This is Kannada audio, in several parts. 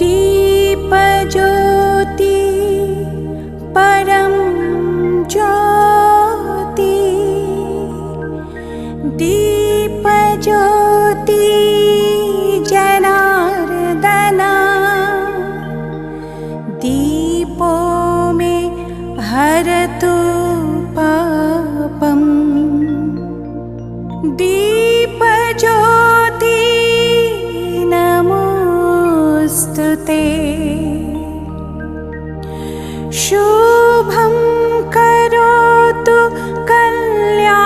दीपज्योति परं ज्योति दीपज्योति जनार्दन दीपो मे हरतु पापम् दीपज्योति नमोस्तुते शुभं करोतु कल्याणम्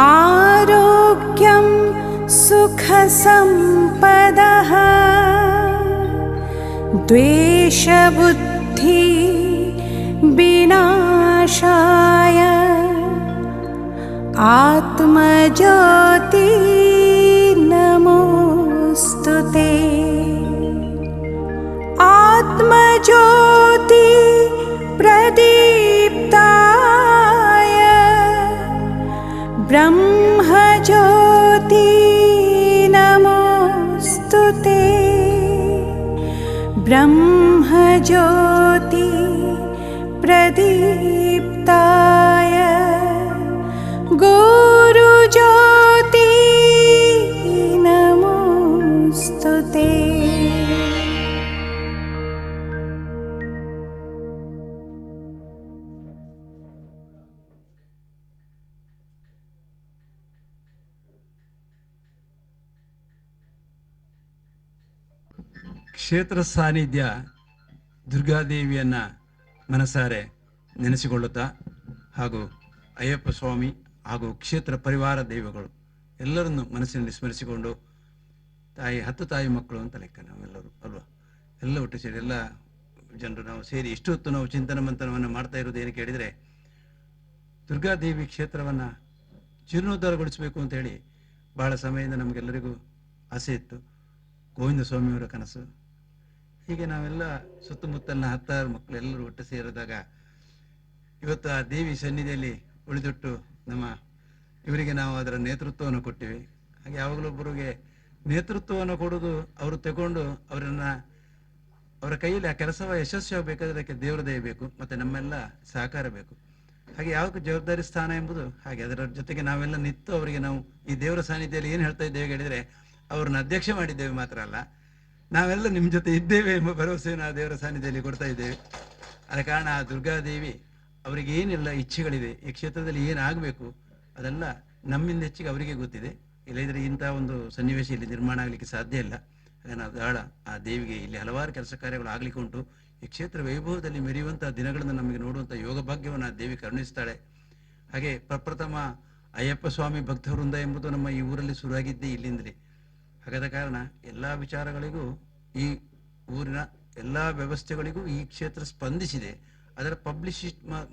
आरोग्यं सुखसम्पदः द्वेषबुद्धि विनाशाय आत्मज्योति नमोस्तुते आत्मज्योति प्रदीप्ताय ब्रह्मज्योति नमोस्तुते ब्रह्मज्योति प्रदीप्ताय गुरुज्योति नमोस्तुते। ಕ್ಷೇತ್ರ ಸಾನ್ನಿಧ್ಯ ದುರ್ಗಾದೇವಿಯನ್ನು ಮನಸಾರೆ ನೆನೆಸಿಕೊಳ್ಳುತ್ತಾ ಹಾಗೂ ಅಯ್ಯಪ್ಪ ಸ್ವಾಮಿ ಹಾಗೂ ಕ್ಷೇತ್ರ ಪರಿವಾರ ದೈವಗಳು ಎಲ್ಲರನ್ನು ಮನಸ್ಸಿನಲ್ಲಿ ಸ್ಮರಿಸಿಕೊಂಡು ತಾಯಿ 10 ತಾಯಿ ಮಕ್ಕಳು ಅಂತ ಲೆಕ್ಕ ನಾವೆಲ್ಲರೂ ಅಲ್ವಾ, ಎಲ್ಲ ಒಟ್ಟು ಸೇರಿ ಎಲ್ಲ ಜನರು ನಾವು ಸೇರಿ ಇಷ್ಟು ಹೊತ್ತು ನಾವು ಚಿಂತನ ಮಂಥನವನ್ನು ಮಾಡ್ತಾ ಇರೋದು ಏನಕ್ಕೆ ಹೇಳಿದರೆ, ದುರ್ಗಾದೇವಿ ಕ್ಷೇತ್ರವನ್ನು ಜೀರ್ಣೋದ್ಧಾರಗೊಳಿಸಬೇಕು ಅಂತ ಹೇಳಿ ಬಹಳ ಸಮಯದಿಂದ ನಮಗೆಲ್ಲರಿಗೂ ಆಸೆ ಇತ್ತು. ಗೋವಿಂದ ಸ್ವಾಮಿಯವರ ಕನಸು. ಹೀಗೆ ನಾವೆಲ್ಲ ಸುತ್ತಮುತ್ತಲಿನ 10 ಮಕ್ಕಳು ಎಲ್ಲರೂ ಒಟ್ಟು ಸೇರಿದಾಗ ಇವತ್ತು ಆ ದೇವಿ ಸನ್ನಿಧಿಯಲ್ಲಿ ಉಳಿದುಟ್ಟು ಇವರಿಗೆ ನಾವು ಅದರ ನೇತೃತ್ವವನ್ನು ಕೊಟ್ಟಿವಿ. ಹಾಗೆ ಯಾವಾಗಲೊಬ್ಬರಿಗೆ ನೇತೃತ್ವವನ್ನು ಕೊಡೋದು, ಅವರು ತಗೊಂಡು ಅವರ ಕೈಯಲ್ಲಿ ಆ ಕೆಲಸವ ಯಶಸ್ವಿಯಾಗಬೇಕಾದ್ರೆ ಅದಕ್ಕೆ ದೇವರ ದಯೆ ಬೇಕು, ಮತ್ತು ನಮ್ಮೆಲ್ಲ ಸಹಕಾರ ಬೇಕು. ಹಾಗೆ ಯಾವ ಜವಾಬ್ದಾರಿ ಸ್ಥಾನ ಎಂಬುದು ಹಾಗೆ. ಅದರ ಜೊತೆಗೆ ನಾವೆಲ್ಲ ನಿಂತು ಅವರಿಗೆ ನಾವು ಈ ದೇವರ ಸಾನ್ನಿಧ್ಯದಲ್ಲಿ ಏನು ಹೇಳ್ತಾ ಇದ್ದೇವೆ ಹೇಳಿದರೆ, ಅವ್ರನ್ನ ಅಧ್ಯಕ್ಷ ಮಾಡಿದ್ದೇವೆ ಮಾತ್ರ ಅಲ್ಲ, ನಾವೆಲ್ಲ ನಿಮ್ಮ ಜೊತೆ ಇದ್ದೇವೆ ಎಂಬ ಭರವಸೆಯನ್ನು ಆ ದೇವರ ಸಾನ್ನಿಧ್ಯದಲ್ಲಿ ಕೊಡ್ತಾ ಇದ್ದೇವೆ. ಆದ ಕಾರಣ ಆ ದುರ್ಗಾದೇವಿ ಅವರಿಗೆ ಏನೆಲ್ಲ ಇಚ್ಛೆಗಳಿದೆ, ಈ ಕ್ಷೇತ್ರದಲ್ಲಿ ಏನಾಗಬೇಕು ಅದೆಲ್ಲ ನಮ್ಮಿಂದ ಹೆಚ್ಚಿಗೆ ಅವರಿಗೆ ಗೊತ್ತಿದೆ. ಇಲ್ಲದಿದ್ದರೆ ಇಂಥ ಒಂದು ಸನ್ನಿವೇಶ ಇಲ್ಲಿ ನಿರ್ಮಾಣ ಆಗಲಿಕ್ಕೆ ಸಾಧ್ಯ ಇಲ್ಲ. ನಾವು ದಾಳ ಆ ದೇವಿಗೆ ಇಲ್ಲಿ ಹಲವಾರು ಕೆಲಸ ಕಾರ್ಯಗಳು ಆಗಲಿಕ್ಕೆ ಉಂಟು. ಈ ಕ್ಷೇತ್ರ ವೈಭವದಲ್ಲಿ ಮೆರೆಯುವಂತಹ ದಿನಗಳನ್ನು ನಮಗೆ ನೋಡುವಂಥ ಯೋಗ ಭಾಗ್ಯವನ್ನು ಆ ದೇವಿ ಕರುಣಿಸ್ತಾಳೆ. ಹಾಗೆ ಪ್ರಪ್ರಥಮ ಅಯ್ಯಪ್ಪ ಸ್ವಾಮಿ ಭಕ್ತವೃಂದ ಎಂಬುದು ನಮ್ಮ ಈ ಊರಲ್ಲಿ ಶುರುವಾಗಿದ್ದೇ ಇಲ್ಲಿಂದಲೇ. ಹಾಗಾದ ಕಾರಣ ಎಲ್ಲ ವಿಚಾರಗಳಿಗೂ ಈ ಊರಿನ ಎಲ್ಲ ವ್ಯವಸ್ಥೆಗಳಿಗೂ ಈ ಕ್ಷೇತ್ರ ಸ್ಪಂದಿಸಿದೆ. ಅದರ ಪಬ್ಲಿಷ್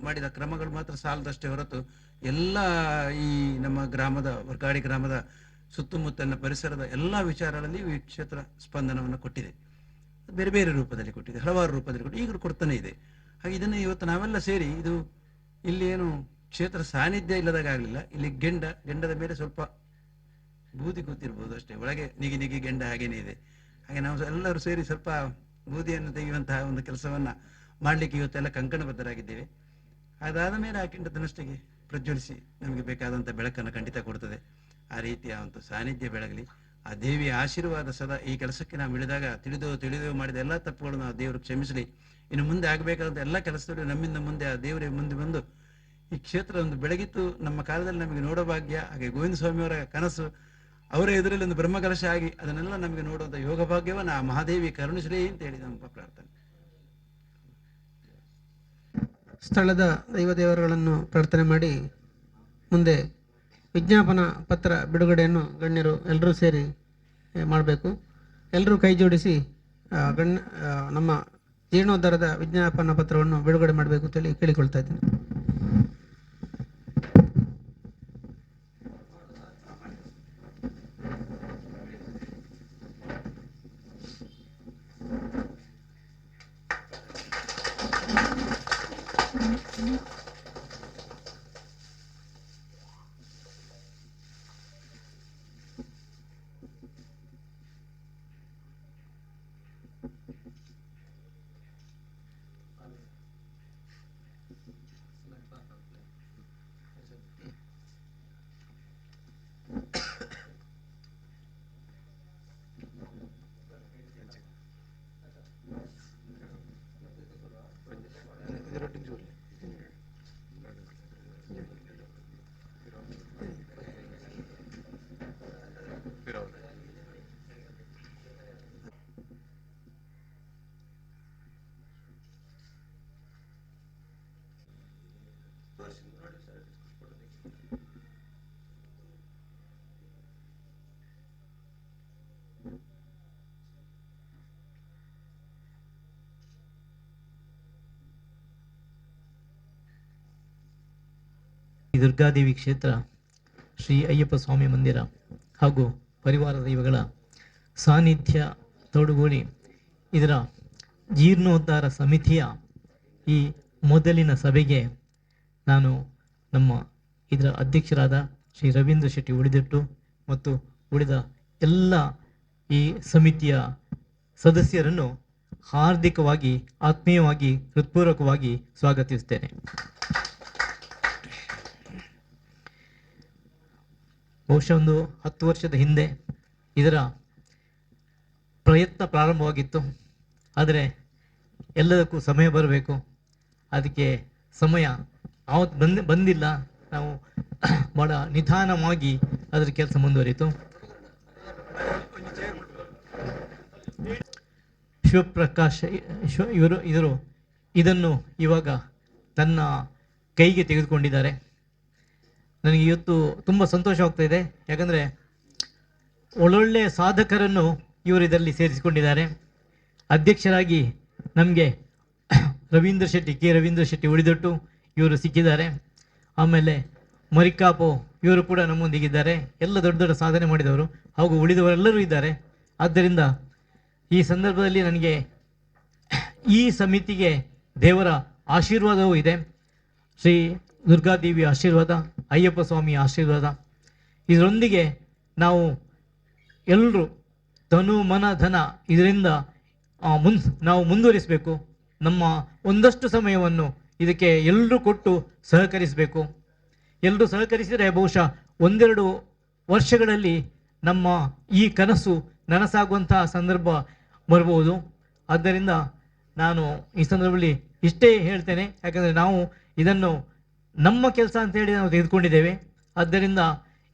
ಮಾಡಿದ ಕ್ರಮಗಳು ಮಾತ್ರ ಸಾಲದಷ್ಟೇ ಹೊರತು ಎಲ್ಲ ಈ ನಮ್ಮ ಗ್ರಾಮದ ವರ್ಕಾಡಿ ಗ್ರಾಮದ ಸುತ್ತಮುತ್ತಲಿನ ಪರಿಸರದ ಎಲ್ಲ ವಿಚಾರಗಳಲ್ಲಿ ಈ ಕ್ಷೇತ್ರ ಸ್ಪಂದನವನ್ನು ಕೊಟ್ಟಿದೆ. ಬೇರೆ ಬೇರೆ ರೂಪದಲ್ಲಿ ಕೊಟ್ಟಿದೆ, ಹಲವಾರು ರೂಪದಲ್ಲಿ ಕೊಟ್ಟಿದೆ, ಈಗಲೂ ಕೊಡ್ತಾನೆ ಇದೆ. ಹಾಗೆ ಇದನ್ನು ಇವತ್ತು ನಾವೆಲ್ಲ ಸೇರಿ ಇದು ಇಲ್ಲಿ ಏನು ಕ್ಷೇತ್ರ ಸಾನ್ನಿಧ್ಯ ಇಲ್ಲದಾಗ ಆಗಲಿಲ್ಲ. ಇಲ್ಲಿ ಗೆಂಡದ ಮೇಲೆ ಸ್ವಲ್ಪ ಬೂದಿ ಕೂತಿರ್ಬೋದು ಅಷ್ಟೇ, ಒಳಗೆ ನಿಗಿ ಗೆಂಡ ಹಾಗೇನೇ ಇದೆ. ಹಾಗೆ ನಾವು ಎಲ್ಲರೂ ಸೇರಿ ಸ್ವಲ್ಪ ಬೂದಿಯನ್ನು ತೆಗೆಯುವಂತಹ ಒಂದು ಕೆಲಸವನ್ನು ಮಾಡಲಿಕ್ಕೆ ಇವತ್ತೆಲ್ಲ ಕಂಕಣಬದ್ಧರಾಗಿದ್ದೇವೆ. ಅದಾದ ಮೇಲೆ ಆ ಕೆಂಡದನಷ್ಟಿಗೆ ಪ್ರಜ್ವಲಿಸಿ ನಮಗೆ ಬೇಕಾದಂಥ ಬೆಳಕನ್ನು ಖಂಡಿತ ಕೊಡ್ತದೆ. ಆ ರೀತಿಯ ಒಂದು ಸಾನ್ನಿಧ್ಯ ಬೆಳಗಲಿ. ಆ ದೇವಿಯ ಆಶೀರ್ವಾದ ಸದಾ ಈ ಕೆಲಸಕ್ಕೆ ನಾವು ಇಳಿದಾಗ ತಿಳಿದು ಮಾಡಿದ ಎಲ್ಲ ತಪ್ಪುಗಳನ್ನು ಆ ದೇವರು ಕ್ಷಮಿಸಲಿ. ಇನ್ನು ಮುಂದೆ ಆಗಬೇಕಾದಂಥ ಎಲ್ಲ ಕೆಲಸಗಳು ನಮ್ಮಿಂದ ಮುಂದೆ ಆ ದೇವರೇ ಮುಂದೆ ಬಂದು ಈ ಕ್ಷೇತ್ರ ಒಂದು ಬೆಳಗಿತ್ತು ನಮ್ಮ ಕಾಲದಲ್ಲಿ ನಮಗೆ ನೋಡೋ ಭಾಗ್ಯ. ಹಾಗೆ ಗೋವಿಂದ ಸ್ವಾಮಿಯವರ ಕನಸು ಅವರ ಎದುರಲ್ಲಿ ಒಂದು ಬ್ರಹ್ಮಕಲಶ ಆಗಿ ಅದನ್ನೆಲ್ಲ ನಮಗೆ ನೋಡುವಂಥ ಯೋಗ ಭಾಗ್ಯವನ್ನು ಆ ಮಹಾದೇವಿ ಕರುಣಿಸಲಿ ಅಂತೇಳಿ ನಮ್ಮ ಪ್ರಾರ್ಥನೆ. ಸ್ಥಳದ ದೈವದೇವರುಗಳನ್ನು ಪ್ರಾರ್ಥನೆ ಮಾಡಿ ಮುಂದೆ ವಿಜ್ಞಾಪನಾ ಪತ್ರ ಬಿಡುಗಡೆಯನ್ನು ಗಣ್ಯರು ಎಲ್ಲರೂ ಸೇರಿ ಮಾಡಬೇಕು. ಎಲ್ಲರೂ ಕೈ ಜೋಡಿಸಿ ನಮ್ಮ ಜೀರ್ಣೋದ್ಧಾರದ ವಿಜ್ಞಾಪನಾ ಪತ್ರವನ್ನು ಬಿಡುಗಡೆ ಮಾಡಬೇಕು ಅಂತೇಳಿ ಕೇಳಿಕೊಳ್ತಾ ಇದ್ದೀನಿ. ಈ ದುರ್ಗಾದೇವಿ ಕ್ಷೇತ್ರ, ಶ್ರೀ ಅಯ್ಯಪ್ಪ ಸ್ವಾಮಿ ಮಂದಿರ ಹಾಗೂ ಪರಿವಾರ ದೈವಗಳ ಸಾನ್ನಿಧ್ಯ ತೋಡುಗೂಡಿ ಇದರ ಜೀರ್ಣೋದ್ಧಾರ ಸಮಿತಿಯ ಈ ಮೊದಲಿನ ಸಭೆಗೆ ನಾನು ನಮ್ಮ ಇದರ ಅಧ್ಯಕ್ಷರಾದ ಶ್ರೀ ರವೀಂದ್ರ ಶೆಟ್ಟಿ ಉಳಿದಿಟ್ಟು ಮತ್ತು ಉಳಿದ ಎಲ್ಲ ಈ ಸಮಿತಿಯ ಸದಸ್ಯರನ್ನು ಹಾರ್ದಿಕವಾಗಿ, ಆತ್ಮೀಯವಾಗಿ, ಹೃತ್ಪೂರ್ವಕವಾಗಿ ಸ್ವಾಗತಿಸುತ್ತೇನೆ. ಬಹುಶಃ ಒಂದು 10 ವರ್ಷದ ಹಿಂದೆ ಇದರ ಪ್ರಯತ್ನ ಪ್ರಾರಂಭವಾಗಿತ್ತು. ಆದರೆ ಎಲ್ಲದಕ್ಕೂ ಸಮಯ ಬರಬೇಕು. ಅದಕ್ಕೆ ಸಮಯ ಬಂದಿಲ್ಲ. ನಾವು ಬಹಳ ನಿಧಾನವಾಗಿ ಅದರ ಕೆಲಸ ಮುಂದುವರಿತು. ಶಿವಪ್ರಕಾಶ್ ಇವರು ಇದನ್ನು ಇವಾಗ ತನ್ನ ಕೈಗೆ ತೆಗೆದುಕೊಂಡಿದ್ದಾರೆ. ನನಗೆ ಇವತ್ತು ತುಂಬ ಸಂತೋಷವಾಗ್ತಾ ಇದೆ. ಯಾಕಂದರೆ ಒಳ್ಳೊಳ್ಳೆ ಸಾಧಕರನ್ನು ಇವರು ಇದರಲ್ಲಿ ಸೇರಿಸಿಕೊಂಡಿದ್ದಾರೆ. ಅಧ್ಯಕ್ಷರಾಗಿ ನಮಗೆ ರವೀಂದ್ರ ಶೆಟ್ಟಿ ಉಳಿದೊಟ್ಟು ಇವರು ಸಿಕ್ಕಿದ್ದಾರೆ. ಆಮೇಲೆ ಮರಿಕಾಪು ಇವರು ಕೂಡ ನಮ್ಮೊಂದಿಗಿದ್ದಾರೆ. ಎಲ್ಲ ದೊಡ್ಡ ದೊಡ್ಡ ಸಾಧನೆ ಮಾಡಿದವರು ಹಾಗೂ ಉಳಿದವರೆಲ್ಲರೂ ಇದ್ದಾರೆ. ಆದ್ದರಿಂದ ಈ ಸಂದರ್ಭದಲ್ಲಿ ನನಗೆ ಈ ಸಮಿತಿಗೆ ದೇವರ ಆಶೀರ್ವಾದವೂ ಇದೆ. ಶ್ರೀ ದುರ್ಗಾದೇವಿಯ ಆಶೀರ್ವಾದ, ಅಯ್ಯಪ್ಪ ಸ್ವಾಮಿಯ ಆಶೀರ್ವಾದ, ಇದರೊಂದಿಗೆ ನಾವು ಎಲ್ಲರೂ ತನು ಮನ ಧನ ಇದರಿಂದ ನಾವು ಮುಂದುವರಿಸಬೇಕು. ನಮ್ಮ ಒಂದಷ್ಟು ಸಮಯವನ್ನು ಇದಕ್ಕೆ ಎಲ್ಲರೂ ಕೊಟ್ಟು ಸಹಕರಿಸಬೇಕು. ಎಲ್ಲರೂ ಸಹಕರಿಸಿದರೆ ಬಹುಶಃ 1-2 ವರ್ಷಗಳಲ್ಲಿ ನಮ್ಮ ಈ ಕನಸು ನನಸಾಗುವಂತಹ ಸಂದರ್ಭ ಬರ್ಬೋದು. ಆದ್ದರಿಂದ ನಾನು ಈ ಸಂದರ್ಭದಲ್ಲಿ ಇಷ್ಟೇ ಹೇಳ್ತೇನೆ. ಯಾಕಂದರೆ ನಾವು ಇದನ್ನು ನಮ್ಮ ಕೆಲಸ ಅಂತೇಳಿ ನಾವು ತೆಗೆದುಕೊಂಡಿದ್ದೇವೆ. ಆದ್ದರಿಂದ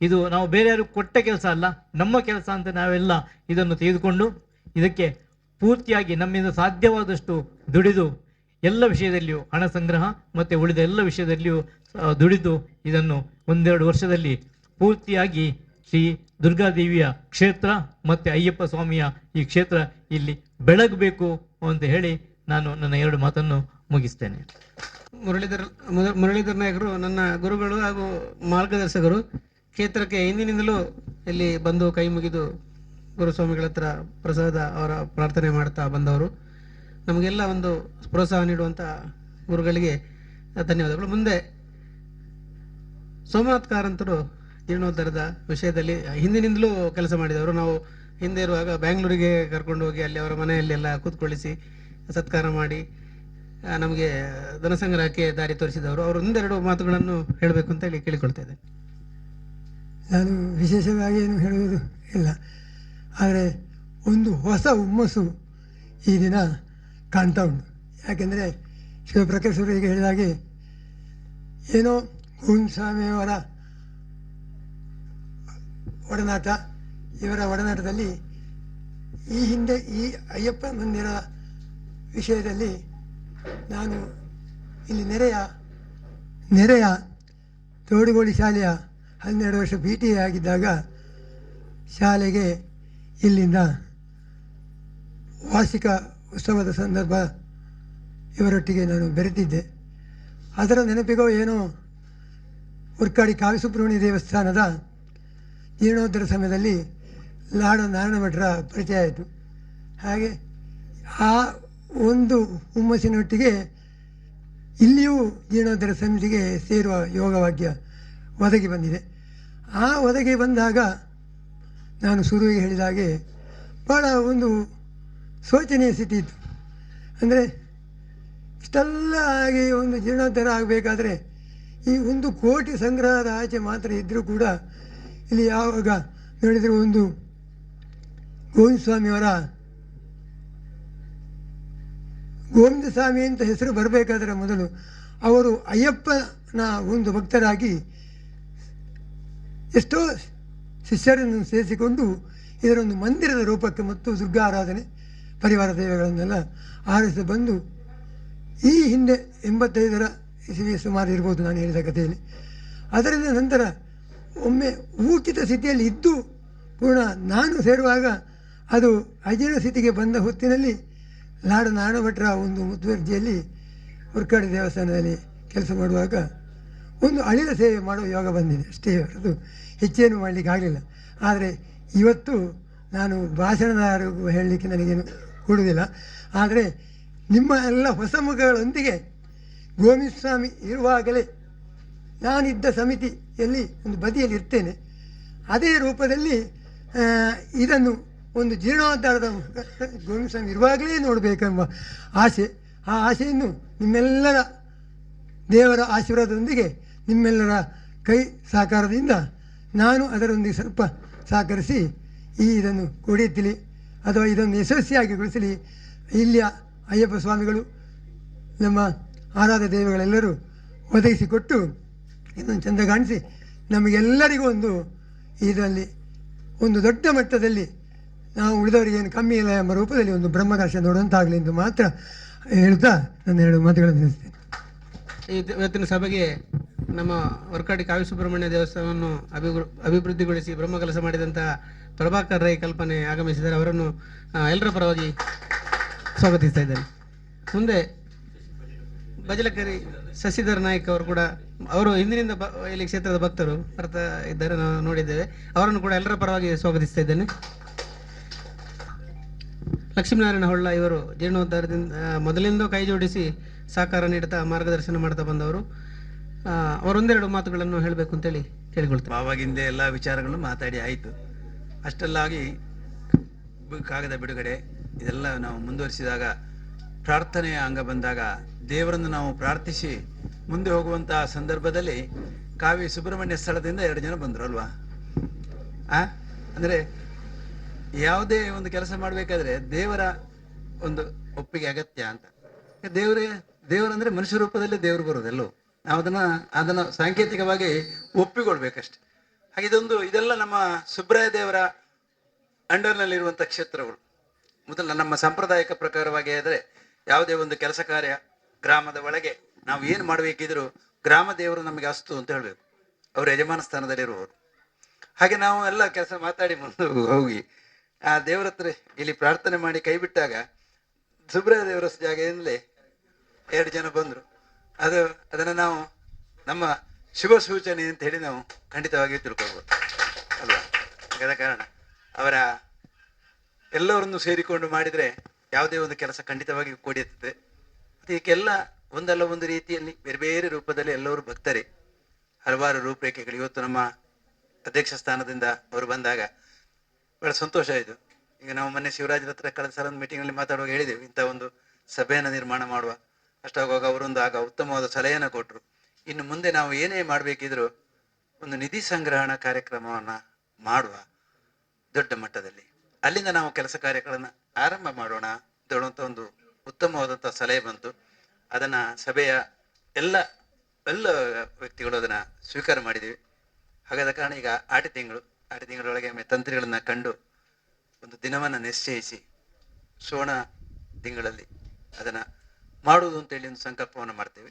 ಇದು ನಾವು ಬೇರೆ ಯಾರು ಕೊಟ್ಟ ಕೆಲಸ ಅಲ್ಲ, ನಮ್ಮ ಕೆಲಸ ಅಂತ ನಾವೆಲ್ಲ ಇದನ್ನು ತೆಗೆದುಕೊಂಡು ಇದಕ್ಕೆ ಪೂರ್ತಿಯಾಗಿ ನಮ್ಮಿಂದ ಸಾಧ್ಯವಾದಷ್ಟು ದುಡಿದು ಎಲ್ಲ ವಿಷಯದಲ್ಲಿಯೂ ಹಣ ಸಂಗ್ರಹ ಮತ್ತು ಉಳಿದ ಎಲ್ಲ ವಿಷಯದಲ್ಲಿಯೂ ದುಡಿದು ಇದನ್ನು 1-2 ವರ್ಷದಲ್ಲಿ ಪೂರ್ತಿಯಾಗಿ ಶ್ರೀ ದುರ್ಗಾದೇವಿಯ ಕ್ಷೇತ್ರ ಮತ್ತು ಅಯ್ಯಪ್ಪ ಸ್ವಾಮಿಯ ಈ ಕ್ಷೇತ್ರ ಇಲ್ಲಿ ಬೆಳಗಬೇಕು ಅಂತ ಹೇಳಿ ನಾನು ನನ್ನ 2 ಮಾತನ್ನು ಮುಗಿಸ್ತೇನೆ. ಮುರಳೀಧರ್ ನಾಯಕರು ನನ್ನ ಗುರುಗಳು ಹಾಗೂ ಮಾರ್ಗದರ್ಶಕರು. ಕ್ಷೇತ್ರಕ್ಕೆ ಹಿಂದಿನಿಂದಲೂ ಇಲ್ಲಿ ಬಂದು ಕೈ ಮುಗಿದು ಗುರುಸ್ವಾಮಿಗಳ ಹತ್ರ ಪ್ರಸಾದ ಅವರ ಪ್ರಾರ್ಥನೆ ಮಾಡ್ತಾ ಬಂದವರು. ನಮಗೆಲ್ಲ ಒಂದು ಪ್ರೋತ್ಸಾಹ ನೀಡುವಂಥ ಗುರುಗಳಿಗೆ ಧನ್ಯವಾದಗಳು. ಮುಂದೆ ಸೋಮನಾಥ್ ಕಾರಂತರು ಜೀರ್ಣೋದ್ಧಾರದ ವಿಷಯದಲ್ಲಿ ಹಿಂದಿನಿಂದಲೂ ಕೆಲಸ ಮಾಡಿದವರು. ನಾವು ಹಿಂದೆ ಇರುವಾಗ ಬ್ಯಾಂಗ್ಳೂರಿಗೆ ಕರ್ಕೊಂಡು ಹೋಗಿ ಅಲ್ಲಿ ಅವರ ಮನೆಯಲ್ಲೆಲ್ಲ ಕೂತ್ಕೊಳ್ಳಿಸಿ ಸತ್ಕಾರ ಮಾಡಿ ನಮಗೆ ಧನ ಸಂಗ್ರಹಕ್ಕೆ ದಾರಿ ತೋರಿಸಿದವರು. ಅವರು 1-2 ಮಾತುಗಳನ್ನು ಹೇಳಬೇಕು ಅಂತ ಹೇಳಿ ಕೇಳಿಕೊಳ್ತಾ ಇದ್ದೇನೆ. ನಾನು ವಿಶೇಷವಾಗಿ ಏನು ಹೇಳುವುದು ಇಲ್ಲ, ಆದರೆ ಒಂದು ಹೊಸ ಹುಮ್ಮಸ್ಸು ಈ ದಿನ ಕಾಣ್ತಾ ಉಂಟು. ಯಾಕೆಂದರೆ ಶಿವಪ್ರಕಾಶ್ ಅವರಿಗೆ ಹೇಳಿದಾಗೆ ಏನೋ ಗೋವಿಂದಸ್ವಾಮಿಯವರ ಒಡನಾಟ, ಇವರ ಒಡನಾಟದಲ್ಲಿ ಈ ಹಿಂದೆ ಈ ಅಯ್ಯಪ್ಪ ಮಂದಿರ ವಿಷಯದಲ್ಲಿ ನಾನು ಇಲ್ಲಿ ನೆರೆಯ ತೋಡುಗೋಳಿ ಶಾಲೆಯ 12 ವರ್ಷ PTA ಆಗಿದ್ದಾಗ ಶಾಲೆಗೆ ಇಲ್ಲಿಂದ ವಾರ್ಷಿಕ ಉತ್ಸವದ ಸಂದರ್ಭ ಇವರೊಟ್ಟಿಗೆ ನಾನು ಬೆರೆತಿದ್ದೆ. ಅದರ ನೆನಪಿಗೋ ಏನೋ ಉರ್ಕಾಡಿ ಕಾವಿಸುಬ್ರಹ್ಮಣ್ಯ ದೇವಸ್ಥಾನದ ಜೀರ್ಣೋದ್ಧಾರ ಸಮಯದಲ್ಲಿ ಲಾಡ ನಾರಾಯಣ ಭಟ್ರ ಪರಿಚಯ ಆಯಿತು. ಹಾಗೆ ಆ ಒಂದು ಹುಮ್ಮಸ್ಸಿನೊಟ್ಟಿಗೆ ಇಲ್ಲಿಯೂ ಜೀರ್ಣೋದ್ಧಾರ ಸಮಿತಿಗೆ ಸೇರುವ ಯೋಗವಾಕ್ಯ ಒದಗಿ ಬಂದಿದೆ. ಆ ಒದಗಿ ಬಂದಾಗ ನಾನು ಶುರುವಿಗೆ ಹೇಳಿದ ಹಾಗೆ ಭಾಳ ಒಂದು ಶೋಚನೀಯ ಸ್ಥಿತಿ ಇತ್ತು. ಅಂದರೆ ಇಷ್ಟೆಲ್ಲ ಆಗಿ ಒಂದು ಜೀರ್ಣೋದ್ಧಾರ ಆಗಬೇಕಾದ್ರೆ ಈ 1 ಕೋಟಿ ಸಂಗ್ರಹದ ಆಚೆ ಮಾತ್ರ ಇದ್ದರೂ ಕೂಡ ಇಲ್ಲಿ ಯಾವಾಗ ನೋಡಿದರೂ ಒಂದು ಗೋವಿಂದಸ್ವಾಮಿಯವರ ಗೋವಿಂದ ಸ್ವಾಮಿ ಅಂತ ಹೆಸರು ಬರಬೇಕಾದ್ರೆ ಮೊದಲು ಅವರು ಅಯ್ಯಪ್ಪನ ಒಂದು ಭಕ್ತರಾಗಿ ಎಷ್ಟೋ ಶಿಷ್ಯರನ್ನು ಸೇರಿಸಿಕೊಂಡು ಇದರೊಂದು ಮಂದಿರದ ರೂಪಕ್ಕೆ ಮತ್ತು ದುರ್ಗಾ ಆರಾಧನೆ ಪರಿವಾರ ದೇವಗಳನ್ನೆಲ್ಲ ಆರಿಸಿ ಬಂದು ಈ ಹಿಂದೆ 85ರ ಇಸವಿಯ ಸುಮಾರು ಇರ್ಬೋದು ನಾನು ಹೇಳಿದ ಕಥೆಯಲ್ಲಿ. ಅದರಿಂದ ನಂತರ ಒಮ್ಮೆ ಊಚಿತ ಸ್ಥಿತಿಯಲ್ಲಿ ಇದ್ದು ಪೂರ್ಣ ನಾನು ಸೇರುವಾಗ ಅದು ಅಜೀರ್ಣ ಸ್ಥಿತಿಗೆ ಬಂದ ಹೊತ್ತಿನಲ್ಲಿ ಲಾಡ ನಾರಾಯಣ ಭಟ್ರ ಒಂದು ಮುತುವರ್ಜಿಯಲ್ಲಿ ಉರ್ಕಾಡಿ ದೇವಸ್ಥಾನದಲ್ಲಿ ಕೆಲಸ ಮಾಡುವಾಗ ಒಂದು ಅಳಿಲ ಸೇವೆ ಮಾಡುವ ಯೋಗ ಬಂದಿದೆ ಅಷ್ಟೇ ಹೊರತು ಹೆಚ್ಚೇನು ಮಾಡಲಿಕ್ಕೆ ಆಗಲಿಲ್ಲ. ಆದರೆ ಇವತ್ತು ನಾನು ಭಾಷಣದಾರರಿಗೂ ಹೇಳಲಿಕ್ಕೆ ನನಗೇನು ಕೊಡುವುದಿಲ್ಲ. ಆದರೆ ನಿಮ್ಮ ಎಲ್ಲ ಹೊಸ ಮುಖಗಳೊಂದಿಗೆ ಗೋವಿಂದಸ್ವಾಮಿ ಇರುವಾಗಲೇ ನಾನಿದ್ದ ಸಮಿತಿಯಲ್ಲಿ ಒಂದು ಬದಿಯಲ್ಲಿ ಇರ್ತೇನೆ. ಅದೇ ರೂಪದಲ್ಲಿ ಇದನ್ನು ಒಂದು ಜೀರ್ಣೋದ್ಧಾರದ ಗೋವಿಂದಸ್ವಾಮಿ ಇರುವಾಗಲೇ ನೋಡಬೇಕೆಂಬ ಆಸೆ. ಆ ಆಸೆಯನ್ನು ನಿಮ್ಮೆಲ್ಲರ ದೇವರ ಆಶೀರ್ವಾದದೊಂದಿಗೆ ನಿಮ್ಮೆಲ್ಲರ ಕೈ ಸಹಕಾರದಿಂದ ನಾನು ಅದರೊಂದಿಗೆ ಸ್ವಲ್ಪ ಸಹಕರಿಸಿ ಇದನ್ನು ಕೊಡಿಯತ್ತಲಿ ಅಥವಾ ಇದನ್ನು ಯಶಸ್ವಿಯಾಗಿಗೊಳಿಸಲಿ ಇಲ್ಲಿಯ ಅಯ್ಯಪ್ಪ ಸ್ವಾಮಿಗಳು ನಮ್ಮ ಆರಾಧ್ಯ ದೇವಗಳೆಲ್ಲರೂ ಒದಗಿಸಿಕೊಟ್ಟು ಇದನ್ನು ಚೆಂದ ಕಾಣಿಸಿ ನಮಗೆಲ್ಲರಿಗೂ ಇದರಲ್ಲಿ ಒಂದು ದೊಡ್ಡ ಮಟ್ಟದಲ್ಲಿ ನಾವು ಉಳಿದವರಿಗೇನು ಕಮ್ಮಿ ಇಲ್ಲ ಎಂಬ ರೂಪದಲ್ಲಿ ಒಂದು ಬ್ರಹ್ಮದರ್ಶನ ನೋಡುವಂತಾಗಲಿ ಎಂದು ಮಾತ್ರ ಹೇಳ್ತಾ ನನ್ನ 2 ಮಾತುಗಳನ್ನು ನಿಲ್ಲಿಸ್ತೇನೆ. ಇವತ್ತಿನ ಸಭೆಗೆ ನಮ್ಮ ವರ್ಕಾಡಿ ಕಾವಿ ಸುಬ್ರಹ್ಮಣ್ಯ ದೇವಸ್ಥಾನವನ್ನು ಅಭಿವೃದ್ಧಿಗೊಳಿಸಿ ಬ್ರಹ್ಮ ಕೆಲಸ ಮಾಡಿದಂಥ ಪ್ರಭಾಕರ್ ರೈ ಕಲ್ಪನೆ ಆಗಮಿಸಿದ್ದಾರೆ. ಅವರನ್ನು ಎಲ್ಲರ ಪರವಾಗಿ ಸ್ವಾಗತಿಸ್ತಾ ಇದ್ದೇನೆ. ಮುಂದೆ ಬಜಲಕರಿ ಶಶಿಧರ್ ನಾಯ್ಕ್ ಅವರು ಕೂಡ ಅವರು ಹಿಂದಿನಿಂದ ಇಲ್ಲಿ ಕ್ಷೇತ್ರದ ಭಕ್ತರು ಬರ್ತಾ ಇದ್ದಾರೆ, ನಾವು ನೋಡಿದ್ದೇವೆ. ಅವರನ್ನು ಕೂಡ ಎಲ್ಲರ ಪರವಾಗಿ ಸ್ವಾಗತಿಸ್ತಾ ಇದ್ದೇನೆ. ಲಕ್ಷ್ಮೀನಾರಾಯಣ ಹೊಳ್ಳ ಇವರು ಜೀರ್ಣೋದ್ಧಾರದಿಂದ ಮೊದಲಿಂದ ಕೈ ಜೋಡಿಸಿ ಸಹಕಾರ ನೀಡುತ್ತಾ ಮಾರ್ಗದರ್ಶನ ಮಾಡ್ತಾ ಬಂದವರು. ಅವರೊಂದೆರಡು ಮಾತುಗಳನ್ನು ಹೇಳಬೇಕು ಅಂತೇಳಿ ಕೇಳಿಕೊಳ್ತಾರೆ. ಆವಾಗಿಂದ ಎಲ್ಲ ವಿಚಾರಗಳನ್ನು ಮಾತಾಡಿ ಆಯಿತು. ಅಷ್ಟಲ್ಲಾಗಿ ಕಾಗದ ಬಿಡುಗಡೆ ಇದೆಲ್ಲ ನಾವು ಮುಂದುವರಿಸಿದಾಗ ಪ್ರಾರ್ಥನೆಯ ಅಂಗ ಬಂದಾಗ ದೇವರನ್ನು ನಾವು ಪ್ರಾರ್ಥಿಸಿ ಮುಂದೆ ಹೋಗುವಂತಹ ಸಂದರ್ಭದಲ್ಲಿ ಕಾವಿ ಸುಬ್ರಹ್ಮಣ್ಯ ಸ್ಥಳದಿಂದ 2 ಜನ ಬಂದರು ಅಲ್ವಾ. ಅಂದರೆ ಯಾವುದೇ ಒಂದು ಕೆಲಸ ಮಾಡಬೇಕಾದ್ರೆ ದೇವರ ಒಂದು ಒಪ್ಪಿಗೆ ಅಗತ್ಯ ಅಂತ. ದೇವರಂದ್ರೆ ಮನುಷ್ಯ ರೂಪದಲ್ಲಿ ದೇವರು ಬರೋದೆಲ್ಲೋ ನಾವು ಅದನ್ನು ಸಾಂಕೇತಿಕವಾಗಿ ಒಪ್ಪಿಕೊಳ್ಬೇಕಷ್ಟೆ. ಹಾಗೆ ಇದೆಲ್ಲ ನಮ್ಮ ಸುಬ್ರಾಯ ದೇವರ ಅಂಡರ್ನಲ್ಲಿರುವಂಥ ಕ್ಷೇತ್ರಗಳು. ಮೊದಲ ನಮ್ಮ ಸಾಂಪ್ರದಾಯಿಕ ಪ್ರಕಾರವಾಗಿ ಆದರೆ ಯಾವುದೇ ಒಂದು ಕೆಲಸ ಕಾರ್ಯ ಗ್ರಾಮದ ಒಳಗೆ ನಾವು ಏನು ಮಾಡಬೇಕಿದ್ರು ಗ್ರಾಮ ದೇವರು ನಮಗೆ ಅಸ್ತು ಅಂತ ಹೇಳಬೇಕು, ಅವರು ಯಜಮಾನ ಸ್ಥಾನದಲ್ಲಿರುವವರು. ಹಾಗೆ ನಾವು ಎಲ್ಲ ಕೆಲಸ ಮಾತಾಡಿ ಮುಂದೆ ಹೋಗಿ ಆ ದೇವರ ಹತ್ರ ಇಲ್ಲಿ ಪ್ರಾರ್ಥನೆ ಮಾಡಿ ಕೈ ಬಿಟ್ಟಾಗ ಸುಬ್ರಾಯ ದೇವರ ಜಾಗದಿಂದಲೇ 2 ಜನ ಬಂದರು. ಅದನ್ನು ನಾವು ನಮ್ಮ ಶುಭ ಸೂಚನೆ ಅಂತ ಹೇಳಿ ನಾವು ಖಂಡಿತವಾಗಿಯೂ ತಿಳ್ಕೊಳ್ಬೋದು ಅಲ್ವಾ. ಆದ ಕಾರಣ ಅವರ ಎಲ್ಲವರನ್ನು ಸೇರಿಕೊಂಡು ಮಾಡಿದರೆ ಯಾವುದೇ ಒಂದು ಕೆಲಸ ಖಂಡಿತವಾಗಿ ಕೂಡಿರ್ತದೆ. ಇದಕ್ಕೆಲ್ಲ ಒಂದಲ್ಲ ಒಂದು ರೀತಿಯಲ್ಲಿ ಬೇರೆ ಬೇರೆ ರೂಪದಲ್ಲಿ ಎಲ್ಲರೂ ಭಕ್ತರೇ, ಹಲವಾರು ರೂಪರೇಖೆಗಳು. ಇವತ್ತು ನಮ್ಮ ಅಧ್ಯಕ್ಷ ಸ್ಥಾನದಿಂದ ಅವರು ಬಂದಾಗ ಬಹಳ ಸಂತೋಷ ಆಯಿತು. ಈಗ ನಾವು ಮೊನ್ನೆ ಶಿವರಾಜರ ಹತ್ರ ಕಳೆದ ಸಲ ಮೀಟಿಂಗಲ್ಲಿ ಮಾತಾಡುವಾಗ ಹೇಳಿದೆವು, ಇಂಥ ಒಂದು ಸಭೆಯನ್ನು ನಿರ್ಮಾಣ ಮಾಡುವ. ಅಷ್ಟಾಗುವಾಗ ಅವರೊಂದು ಆಗ ಉತ್ತಮವಾದ ಸಲಹೆಯನ್ನು ಕೊಟ್ಟರು. ಇನ್ನು ಮುಂದೆ ನಾವು ಏನೇ ಮಾಡಬೇಕಿದ್ರು ಒಂದು ನಿಧಿ ಸಂಗ್ರಹಣಾ ಕಾರ್ಯಕ್ರಮವನ್ನು ಮಾಡುವ ದೊಡ್ಡ ಮಟ್ಟದಲ್ಲಿ, ಅಲ್ಲಿಂದ ನಾವು ಕೆಲಸ ಕಾರ್ಯಗಳನ್ನು ಆರಂಭ ಮಾಡೋಣ ಅಂತ ಹೇಳುವಂಥ ಒಂದು ಉತ್ತಮವಾದಂಥ ಸಲಹೆ ಬಂತು. ಅದನ್ನು ಸಭೆಯ ಎಲ್ಲ ವ್ಯಕ್ತಿಗಳು ಅದನ್ನು ಸ್ವೀಕಾರ ಮಾಡಿದ್ದೀವಿ. ಹಾಗಾದ ಕಾರಣ ಈಗ ಆಟಿ ತಿಂಗಳೊಳಗೆ ತಂತ್ರಿಗಳನ್ನು ಕಂಡು ಒಂದು ದಿನವನ್ನು ನಿಶ್ಚಯಿಸಿ ಶ್ರವಣ ತಿಂಗಳಲ್ಲಿ ಅದನ್ನು ಮಾಡುವುದು ಅಂತೇಳಿ ಒಂದು ಸಂಕಲ್ಪವನ್ನು ಮಾಡ್ತೇವೆ.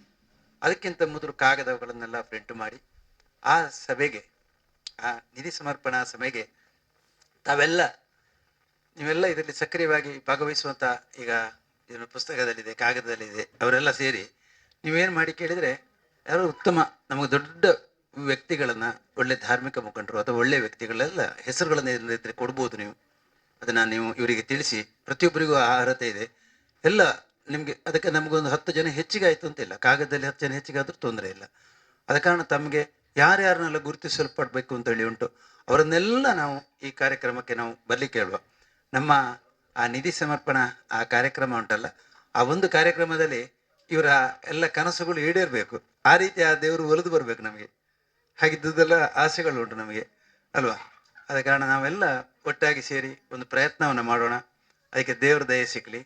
ಅದಕ್ಕಿಂತ ಮೊದಲು ಕಾಗದಗಳನ್ನೆಲ್ಲ ಪ್ರಿಂಟ್ ಮಾಡಿ ಆ ಸಭೆಗೆ, ಆ ನಿಧಿ ಸಮರ್ಪಣಾ ಸಭೆಗೆ ನೀವೆಲ್ಲ ಇದರಲ್ಲಿ ಸಕ್ರಿಯವಾಗಿ ಭಾಗವಹಿಸುವಂಥ, ಈಗ ಇದನ್ನು ಪುಸ್ತಕದಲ್ಲಿದೆ, ಕಾಗದದಲ್ಲಿದೆ, ಅವರೆಲ್ಲ ಸೇರಿ ನೀವೇನು ಮಾಡಿ ಕೇಳಿದರೆ ಯಾರು ಉತ್ತಮ ನಮಗೆ ದೊಡ್ಡ ವ್ಯಕ್ತಿಗಳನ್ನು, ಒಳ್ಳೆ ಧಾರ್ಮಿಕ ಮುಖಂಡರು ಅಥವಾ ಒಳ್ಳೆಯ ವ್ಯಕ್ತಿಗಳೆಲ್ಲ ಹೆಸರುಗಳನ್ನು ಇದ್ದರೆ ಕೊಡ್ಬೋದು. ಅದನ್ನು ನೀವು ಇವರಿಗೆ ತಿಳಿಸಿ, ಪ್ರತಿಯೊಬ್ಬರಿಗೂ ಆ ಅರ್ಹತೆ ಇದೆ ಎಲ್ಲ ನಿಮಗೆ. ಅದಕ್ಕೆ ನಮಗೊಂದು 10 ಜನ ಹೆಚ್ಚಿಗೆ ಆಯಿತು ಅಂತಿಲ್ಲ, ಕಾಗದದಲ್ಲಿ 10 ಜನ ಹೆಚ್ಚಿಗೆ ಆದರೂ ತೊಂದರೆ ಇಲ್ಲ. ಆದ ಕಾರಣ ತಮಗೆ ಯಾರ್ಯಾರನ್ನೆಲ್ಲ ಗುರುತಿಸಲ್ಪಡಬೇಕು ಅಂತೇಳಿ ಉಂಟು, ಅವರನ್ನೆಲ್ಲ ನಾವು ಈ ಕಾರ್ಯಕ್ರಮಕ್ಕೆ ನಾವು ಬರಲಿಕ್ಕೆ ಹೇಳುವ. ನಮ್ಮ ಆ ನಿಧಿ ಸಮರ್ಪಣಾ ಆ ಕಾರ್ಯಕ್ರಮ ಉಂಟಲ್ಲ, ಆ ಒಂದು ಕಾರ್ಯಕ್ರಮದಲ್ಲಿ ಇವರ ಎಲ್ಲ ಕನಸುಗಳು ಈಡೇರಬೇಕು. ಆ ರೀತಿ ಆ ದೇವರು ಒಲಿದು ಬರಬೇಕು ನಮಗೆ. ಹಾಗಿದ್ದುದೆಲ್ಲ ಆಸೆಗಳು ಉಂಟು ನಮಗೆ ಅಲ್ವಾ. ಆದ ಕಾರಣ ನಾವೆಲ್ಲ ಒಟ್ಟಾಗಿ ಸೇರಿ ಒಂದು ಪ್ರಯತ್ನವನ್ನು ಮಾಡೋಣ. ಅದಕ್ಕೆ ದೇವರ ದಯೆ ಸಿಕ್ಕಲಿ,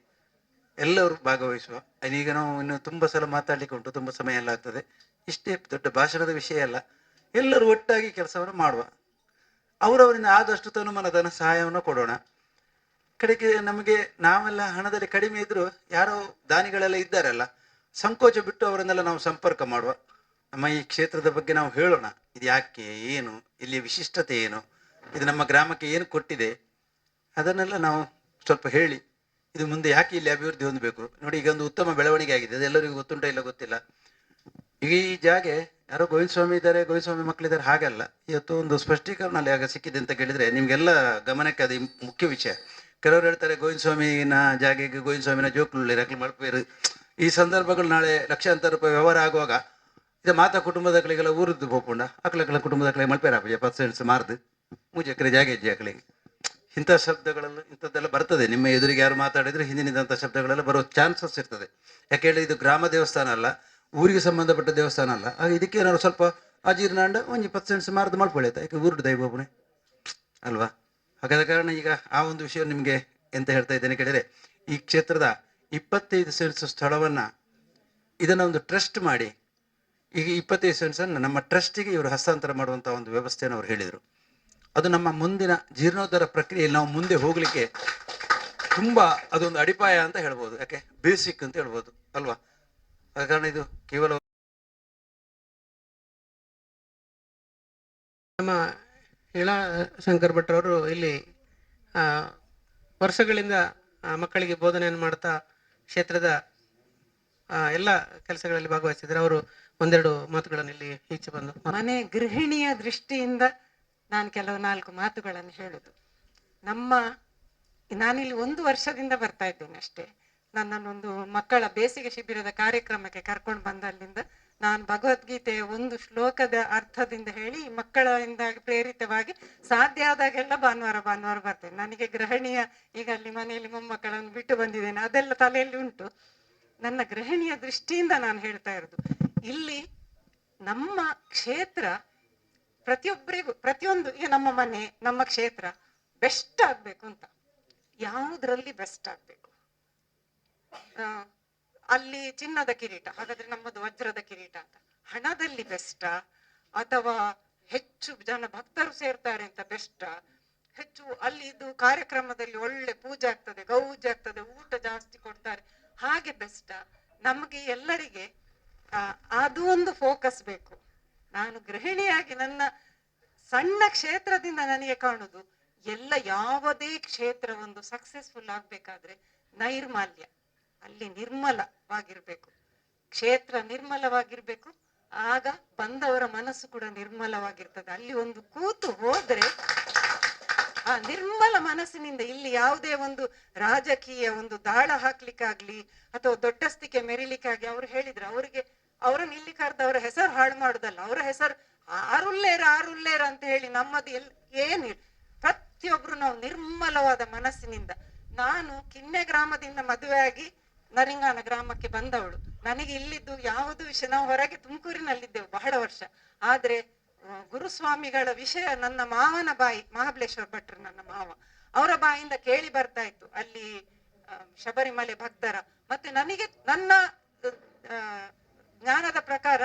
ಎಲ್ಲರೂ ಭಾಗವಹಿಸುವ. ಈಗ ನಾವು ಇನ್ನು ತುಂಬ ಸಲ ಮಾತಾಡಲಿಕ್ಕೆ ಉಂಟು, ತುಂಬ ಸಮಯ ಎಲ್ಲ ಆಗ್ತದೆ. ಇಷ್ಟೇ ದೊಡ್ಡ ಭಾಷಣದ ವಿಷಯ ಅಲ್ಲ, ಎಲ್ಲರೂ ಒಟ್ಟಾಗಿ ಕೆಲಸವನ್ನು ಮಾಡುವ. ಅವರವರಿಂದ ಆದಷ್ಟು ತನುಮನ ಧನ ಸಹಾಯವನ್ನು ಕೊಡೋಣ. ಕಡೆಗೆ ನಮಗೆ ನಾವೆಲ್ಲ ಹಣದಲ್ಲಿ ಕಡಿಮೆ ಇದ್ದರೂ ಯಾರೋ ದಾನಿಗಳೆಲ್ಲ ಇದ್ದಾರಲ್ಲ, ಸಂಕೋಚ ಬಿಟ್ಟು ಅವರನ್ನೆಲ್ಲ ನಾವು ಸಂಪರ್ಕ ಮಾಡುವ. ನಮ್ಮ ಈ ಕ್ಷೇತ್ರದ ಬಗ್ಗೆ ನಾವು ಹೇಳೋಣ, ಇದು ಯಾಕೆ, ಏನು, ಇಲ್ಲಿಯ ವಿಶಿಷ್ಟತೆ ಏನು, ಇದು ನಮ್ಮ ಗ್ರಾಮಕ್ಕೆ ಏನು ಕೊಟ್ಟಿದೆ, ಅದನ್ನೆಲ್ಲ ನಾವು ಸ್ವಲ್ಪ ಹೇಳಿ ಇದು ಮುಂದೆ ಯಾಕೆ ಇಲ್ಲಿ ಅಭಿವೃದ್ಧಿ ಹೊಂದಬೇಕು. ನೋಡಿ, ಈಗ ಒಂದು ಉತ್ತಮ ಬೆಳವಣಿಗೆ ಆಗಿದೆ, ಅದೆಲ್ಲರಿಗೂ ಗೊತ್ತುಂಟ ಇಲ್ಲ ಗೊತ್ತಿಲ್ಲ. ಈಗ ಈ ಜಾಗೆ ಯಾರೋ ಗೋವಿಂದ ಸ್ವಾಮಿ ಇದ್ದಾರೆ, ಗೋವಿಂದ ಸ್ವಾಮಿ ಮಕ್ಕಳಿದ್ದಾರೆ, ಹಾಗಲ್ಲ. ಇವತ್ತು ಒಂದು ಸ್ಪಷ್ಟೀಕರಣ ಅಲ್ಲಿ ಆಗ ಸಿಕ್ಕಿದೆ ಅಂತ ಕೇಳಿದರೆ ನಿಮಗೆಲ್ಲ ಗಮನಕ್ಕೆ ಅದು ಮುಖ್ಯ ವಿಷಯ. ಕೆಲವರು ಹೇಳ್ತಾರೆ ಗೋವಿಂದ ಸ್ವಾಮಿನ ಜಾಗೆಗೆ ಗೋವಿಂದ ಸ್ವಾಮಿನ ಜೋಕುಳ್ಳಿ ರಕ್ಲು ಮಲ್ಪೇರು. ಈ ಸಂದರ್ಭಗಳು ನಾಳೆ ಲಕ್ಷಾಂತರ ರೂಪಾಯಿ ವ್ಯವಹಾರ ಆಗುವಾಗ ಇದು ಮಾತಾ ಕುಟುಂಬದಗಳಿಗೆಲ್ಲ ಊರದ್ದು ಹೋಗ್ಕೊಂಡ ಅಕ್ಕಳ ಕುಟುಂಬದಗಳಿಗೆ ಮಲ್ಪೇರ ಪರ್ಸೆಂಟ್ಸ್ ಮಾರ್ದು ಮೂಜಕ್ಕರೆ ಜಾಗೆ ಅಕ್ಕಳಿಗೆ ಇಂಥ ಶಬ್ದಗಳೆಲ್ಲ ಇಂಥದ್ದೆಲ್ಲ ಬರ್ತದೆ. ನಿಮ್ಮ ಎದುರಿಗೆ ಯಾರು ಮಾತಾಡಿದ್ರೆ ಹಿಂದಿನಿಂದಂಥ ಶಬ್ದಗಳೆಲ್ಲ ಬರೋ ಚಾನ್ಸಸ್ ಇರ್ತದೆ. ಯಾಕೆ ಹೇಳಿ ಇದು ಗ್ರಾಮ ದೇವಸ್ಥಾನ ಅಲ್ಲ, ಊರಿಗೆ ಸಂಬಂಧಪಟ್ಟ ದೇವಸ್ಥಾನ ಅಲ್ಲ. ಆಗ ಇದಕ್ಕೆ ಏನಾದ್ರು ಸ್ವಲ್ಪ ಅಜೀರ್ಣಾಂಡ ಒಂದು 10 ಮಾರ್ದು ಮಲ್ಪೊಳ್ಳೆತ ಯಾಕೆ ಊರು ದೈವೊಬ್ಬನೇ ಅಲ್ವಾ. ಹಾಗಾದ ಕಾರಣ ಈಗ ಆ ಒಂದು ವಿಷಯ ನಿಮಗೆ ಎಂತ ಹೇಳ್ತಾ ಇದ್ದೇನೆ ಕೇಳಿದರೆ, ಈ ಕ್ಷೇತ್ರದ 25 ಸೆನ್ಸ್ ಸ್ಥಳವನ್ನು ಇದನ್ನು ಒಂದು ಟ್ರಸ್ಟ್ ಮಾಡಿ, ಈಗ 25 ಸೆನ್ಸನ್ನು ನಮ್ಮ ಟ್ರಸ್ಟಿಗೆ ಇವರು ಹಸ್ತಾಂತರ ಮಾಡುವಂಥ ಒಂದು ವ್ಯವಸ್ಥೆಯನ್ನು ಅವ್ರು ಹೇಳಿದರು. ಅದು ನಮ್ಮ ಮುಂದಿನ ಜೀರ್ಣೋದ್ಧಾರ ಪ್ರಕ್ರಿಯೆಯಲ್ಲಿ ನಾವು ಮುಂದೆ ಹೋಗಲಿಕ್ಕೆ ತುಂಬ ಅದೊಂದು ಅಡಿಪಾಯ ಅಂತ ಹೇಳ್ಬೋದು. ಯಾಕೆ ಬೇಸಿಕ್ ಅಂತ ಹೇಳ್ಬೋದು ಅಲ್ವಾ. ಆದ ಕಾರಣ ಇದು ಕೇವಲ ನಮ್ಮ ಇಳಾ ಶಂಕರ್ ಭಟ್ರವರು ಇಲ್ಲಿ ವರ್ಷಗಳಿಂದ ಮಕ್ಕಳಿಗೆ ಬೋಧನೆಯನ್ನು ಮಾಡ್ತಾ ಕ್ಷೇತ್ರದ ಎಲ್ಲ ಕೆಲಸಗಳಲ್ಲಿ ಭಾಗವಹಿಸಿದ್ದಾರೆ. ಅವರು ಒಂದೆರಡು ಮಾತುಗಳನ್ನು ಇಲ್ಲಿ ಈಚೆ ಬಂದು ಮನೆ ಗೃಹಿಣಿಯ ದೃಷ್ಟಿಯಿಂದ ನಾನು ಕೆಲವು 4 ಮಾತುಗಳನ್ನು ಹೇಳುದು. ನಾನಿಲ್ಲಿ 1 ವರ್ಷದಿಂದ ಬರ್ತಾ ಇದ್ದೇನೆ ಅಷ್ಟೇ. ನನ್ನನ್ನೊಂದು ಮಕ್ಕಳ ಬೇಸಿಗೆ ಶಿಬಿರದ ಕಾರ್ಯಕ್ರಮಕ್ಕೆ ಕರ್ಕೊಂಡು ಬಂದಲ್ಲಿಂದ ನಾನು ಭಗವದ್ಗೀತೆಯ ಒಂದು ಶ್ಲೋಕದ ಅರ್ಥದಿಂದ ಹೇಳಿ ಮಕ್ಕಳಿಂದ ಪ್ರೇರಿತವಾಗಿ ಸಾಧ್ಯ ಆದಾಗೆಲ್ಲ ಭಾನುವಾರ ಬರ್ತೇನೆ. ನನಗೆ ಗೃಹಿಣಿಯ ಈಗ ಅಲ್ಲಿ ಮನೆಯಲ್ಲಿ ಮೊಮ್ಮಕ್ಕಳನ್ನು ಬಿಟ್ಟು ಬಂದಿದ್ದೇನೆ, ಅದೆಲ್ಲ ತಲೆಯಲ್ಲಿ ಉಂಟು. ನನ್ನ ಗೃಹಿಣಿಯ ದೃಷ್ಟಿಯಿಂದ ನಾನು ಹೇಳ್ತಾ ಇರೋದು, ಇಲ್ಲಿ ನಮ್ಮ ಕ್ಷೇತ್ರ ಪ್ರತಿಯೊಬ್ಬರಿಗೂ ಪ್ರತಿಯೊಂದು ಈಗ ನಮ್ಮ ಮನೆ ನಮ್ಮ ಕ್ಷೇತ್ರ ಬೆಸ್ಟ್ ಆಗ್ಬೇಕು ಅಂತ. ಯಾವುದ್ರಲ್ಲಿ ಬೆಸ್ಟ್ ಆಗ್ಬೇಕು? ಅಲ್ಲಿ ಚಿನ್ನದ ಕಿರೀಟ, ಹಾಗಾದ್ರೆ ನಮ್ಮದು ವಜ್ರದ ಕಿರೀಟ ಅಂತ. ಹಣದಲ್ಲಿ ಬೆಸ್ಟಾ ಅಥವಾ ಹೆಚ್ಚು ಜನ ಭಕ್ತರು ಸೇರ್ತಾರೆ ಅಂತ ಬೆಸ್ಟಾ? ಹೆಚ್ಚು ಅಲ್ಲಿ ಇದು ಕಾರ್ಯಕ್ರಮದಲ್ಲಿ ಒಳ್ಳೆ ಪೂಜೆ ಆಗ್ತದೆ, ಗೌಜ್ ಆಗ್ತದೆ, ಊಟ ಜಾಸ್ತಿ ಕೊಡ್ತಾರೆ, ಹಾಗೆ ಬೆಸ್ಟಾ? ನಮಗೆ ಎಲ್ಲರಿಗೆ ಅದು ಒಂದು ಫೋಕಸ್ ಬೇಕು. ನಾನು ಗೃಹಿಣಿಯಾಗಿ ನನ್ನ ಸಣ್ಣ ಕ್ಷೇತ್ರದಿಂದ ನನಗೆ ಕಾಣುದು, ಯಾವುದೇ ಕ್ಷೇತ್ರ ಒಂದು ಸಕ್ಸಸ್ಫುಲ್ ಆಗ್ಬೇಕಾದ್ರೆ ನೈರ್ಮಾಲ್ಯ, ಅಲ್ಲಿ ನಿರ್ಮಲವಾಗಿರ್ಬೇಕು, ಕ್ಷೇತ್ರ ನಿರ್ಮಲವಾಗಿರ್ಬೇಕು. ಆಗ ಬಂದವರ ಮನಸ್ಸು ಕೂಡ ನಿರ್ಮಲವಾಗಿರ್ತದೆ. ಅಲ್ಲಿ ಒಂದು ಕೂತು ಹೋದ್ರೆ ಆ ನಿರ್ಮಲ ಮನಸ್ಸಿನಿಂದ ಇಲ್ಲಿ ಯಾವುದೇ ಒಂದು ರಾಜಕೀಯ ಒಂದು ದಾಳ ಹಾಕ್ಲಿಕ್ಕಾಗ್ಲಿ ಅಥವಾ ದೊಡ್ಡಸ್ತಿಕೆ ಮೆರಿಲಿಕ್ಕಾಗಿ ಅವ್ರು ಹೇಳಿದ್ರು, ಅವರನ್ನು ಇಲ್ಲಿ ಕರೆದವರ ಹೆಸರು ಹಾಳು ಮಾಡುದಲ್ಲ, ಅವರ ಹೆಸರು ಆರುಲ್ಲೇರ ಅಂತ ಹೇಳಿ ನಮ್ಮದು ಏನಿಲ್ಲ. ಪ್ರತಿಯೊಬ್ರು ನಾವು ನಿರ್ಮಲವಾದ ಮನಸ್ಸಿನಿಂದ. ನಾನು ಕಿನ್ನೆ ಗ್ರಾಮದಿಂದ ಮದುವೆ ಆಗಿ ನರಿಂಗಾನ ಗ್ರಾಮಕ್ಕೆ ಬಂದವಳು. ನನಗೆ ಇಲ್ಲಿದ್ದು ಯಾವುದು ವಿಷಯ, ನಾವು ಹೊರಗೆ ತುಮಕೂರಿನಲ್ಲಿದ್ದೆವು ಬಹಳ ವರ್ಷ, ಆದ್ರೆ ಗುರುಸ್ವಾಮಿಗಳ ವಿಷಯ ನನ್ನ ಮಾವನ ಬಾಯಿ, ಮಹಾಬಲೇಶ್ವರ ಭಟ್ರು ನನ್ನ ಮಾವ, ಅವರ ಬಾಯಿಂದ ಕೇಳಿ ಬರ್ತಾ ಇತ್ತು ಅಲ್ಲಿ ಶಬರಿಮಲೆ ಭಕ್ತರ. ಮತ್ತೆ ನನಗೆ ನನ್ನ ಜ್ಞಾನದ ಪ್ರಕಾರ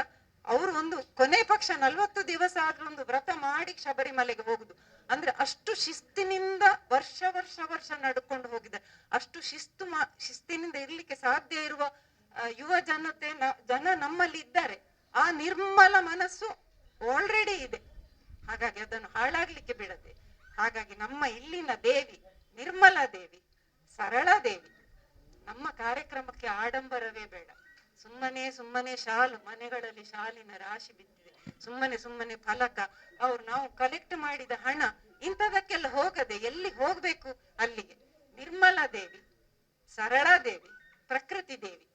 ಅವರು ಒಂದು ಕೊನೆ ಪಕ್ಷ 40 ದಿವಸ ಆದ್ರೂ ಒಂದು ವ್ರತ ಮಾಡಿ ಶಬರಿಮಲೆಗೆ ಹೋಗುದು. ಅಂದ್ರೆ ಅಷ್ಟು ಶಿಸ್ತಿನಿಂದ ವರ್ಷ ನಡ್ಕೊಂಡು ಹೋಗಿದೆ. ಅಷ್ಟು ಶಿಸ್ತಿನಿಂದ ಇರ್ಲಿಕ್ಕೆ ಸಾಧ್ಯ ಇರುವ ಯುವ ಜನ ನಮ್ಮಲ್ಲಿ ಇದ್ದಾರೆ. ಆ ನಿರ್ಮಲ ಮನಸ್ಸು ಆಲ್ರೆಡಿ ಇದೆ, ಹಾಗಾಗಿ ಅದನ್ನು ಹಾಳಾಗ್ಲಿಕ್ಕೆ ಬಿಡದೆ. ಹಾಗಾಗಿ ನಮ್ಮ ಇಲ್ಲಿನ ದೇವಿ ನಿರ್ಮಲಾ ದೇವಿ, ಸರಳ ದೇವಿ. ನಮ್ಮ ಕಾರ್ಯಕ್ರಮಕ್ಕೆ ಆಡಂಬರವೇ ಬೇಡ. ಸುಮ್ಮನೆ ಶಾಲು, ಮನೆಗಳಲ್ಲಿ ಶಾಲಿನ ರಾಶಿ ಬಿದ್ದಿದೆ, ಸುಮ್ಮನೆ ಫಲಕ, ನಾವು ಕಲೆಕ್ಟ್ ಮಾಡಿದ ಹಣ ಇಂಥದಕ್ಕೆಲ್ಲ ಹೋಗದೆ ಎಲ್ಲಿ ಹೋಗ್ಬೇಕು ಅಲ್ಲಿಗೆ. ನಿರ್ಮಲಾ ದೇವಿ, ಸರಳ ದೇವಿ, ಪ್ರಕೃತಿ ದೇವಿ,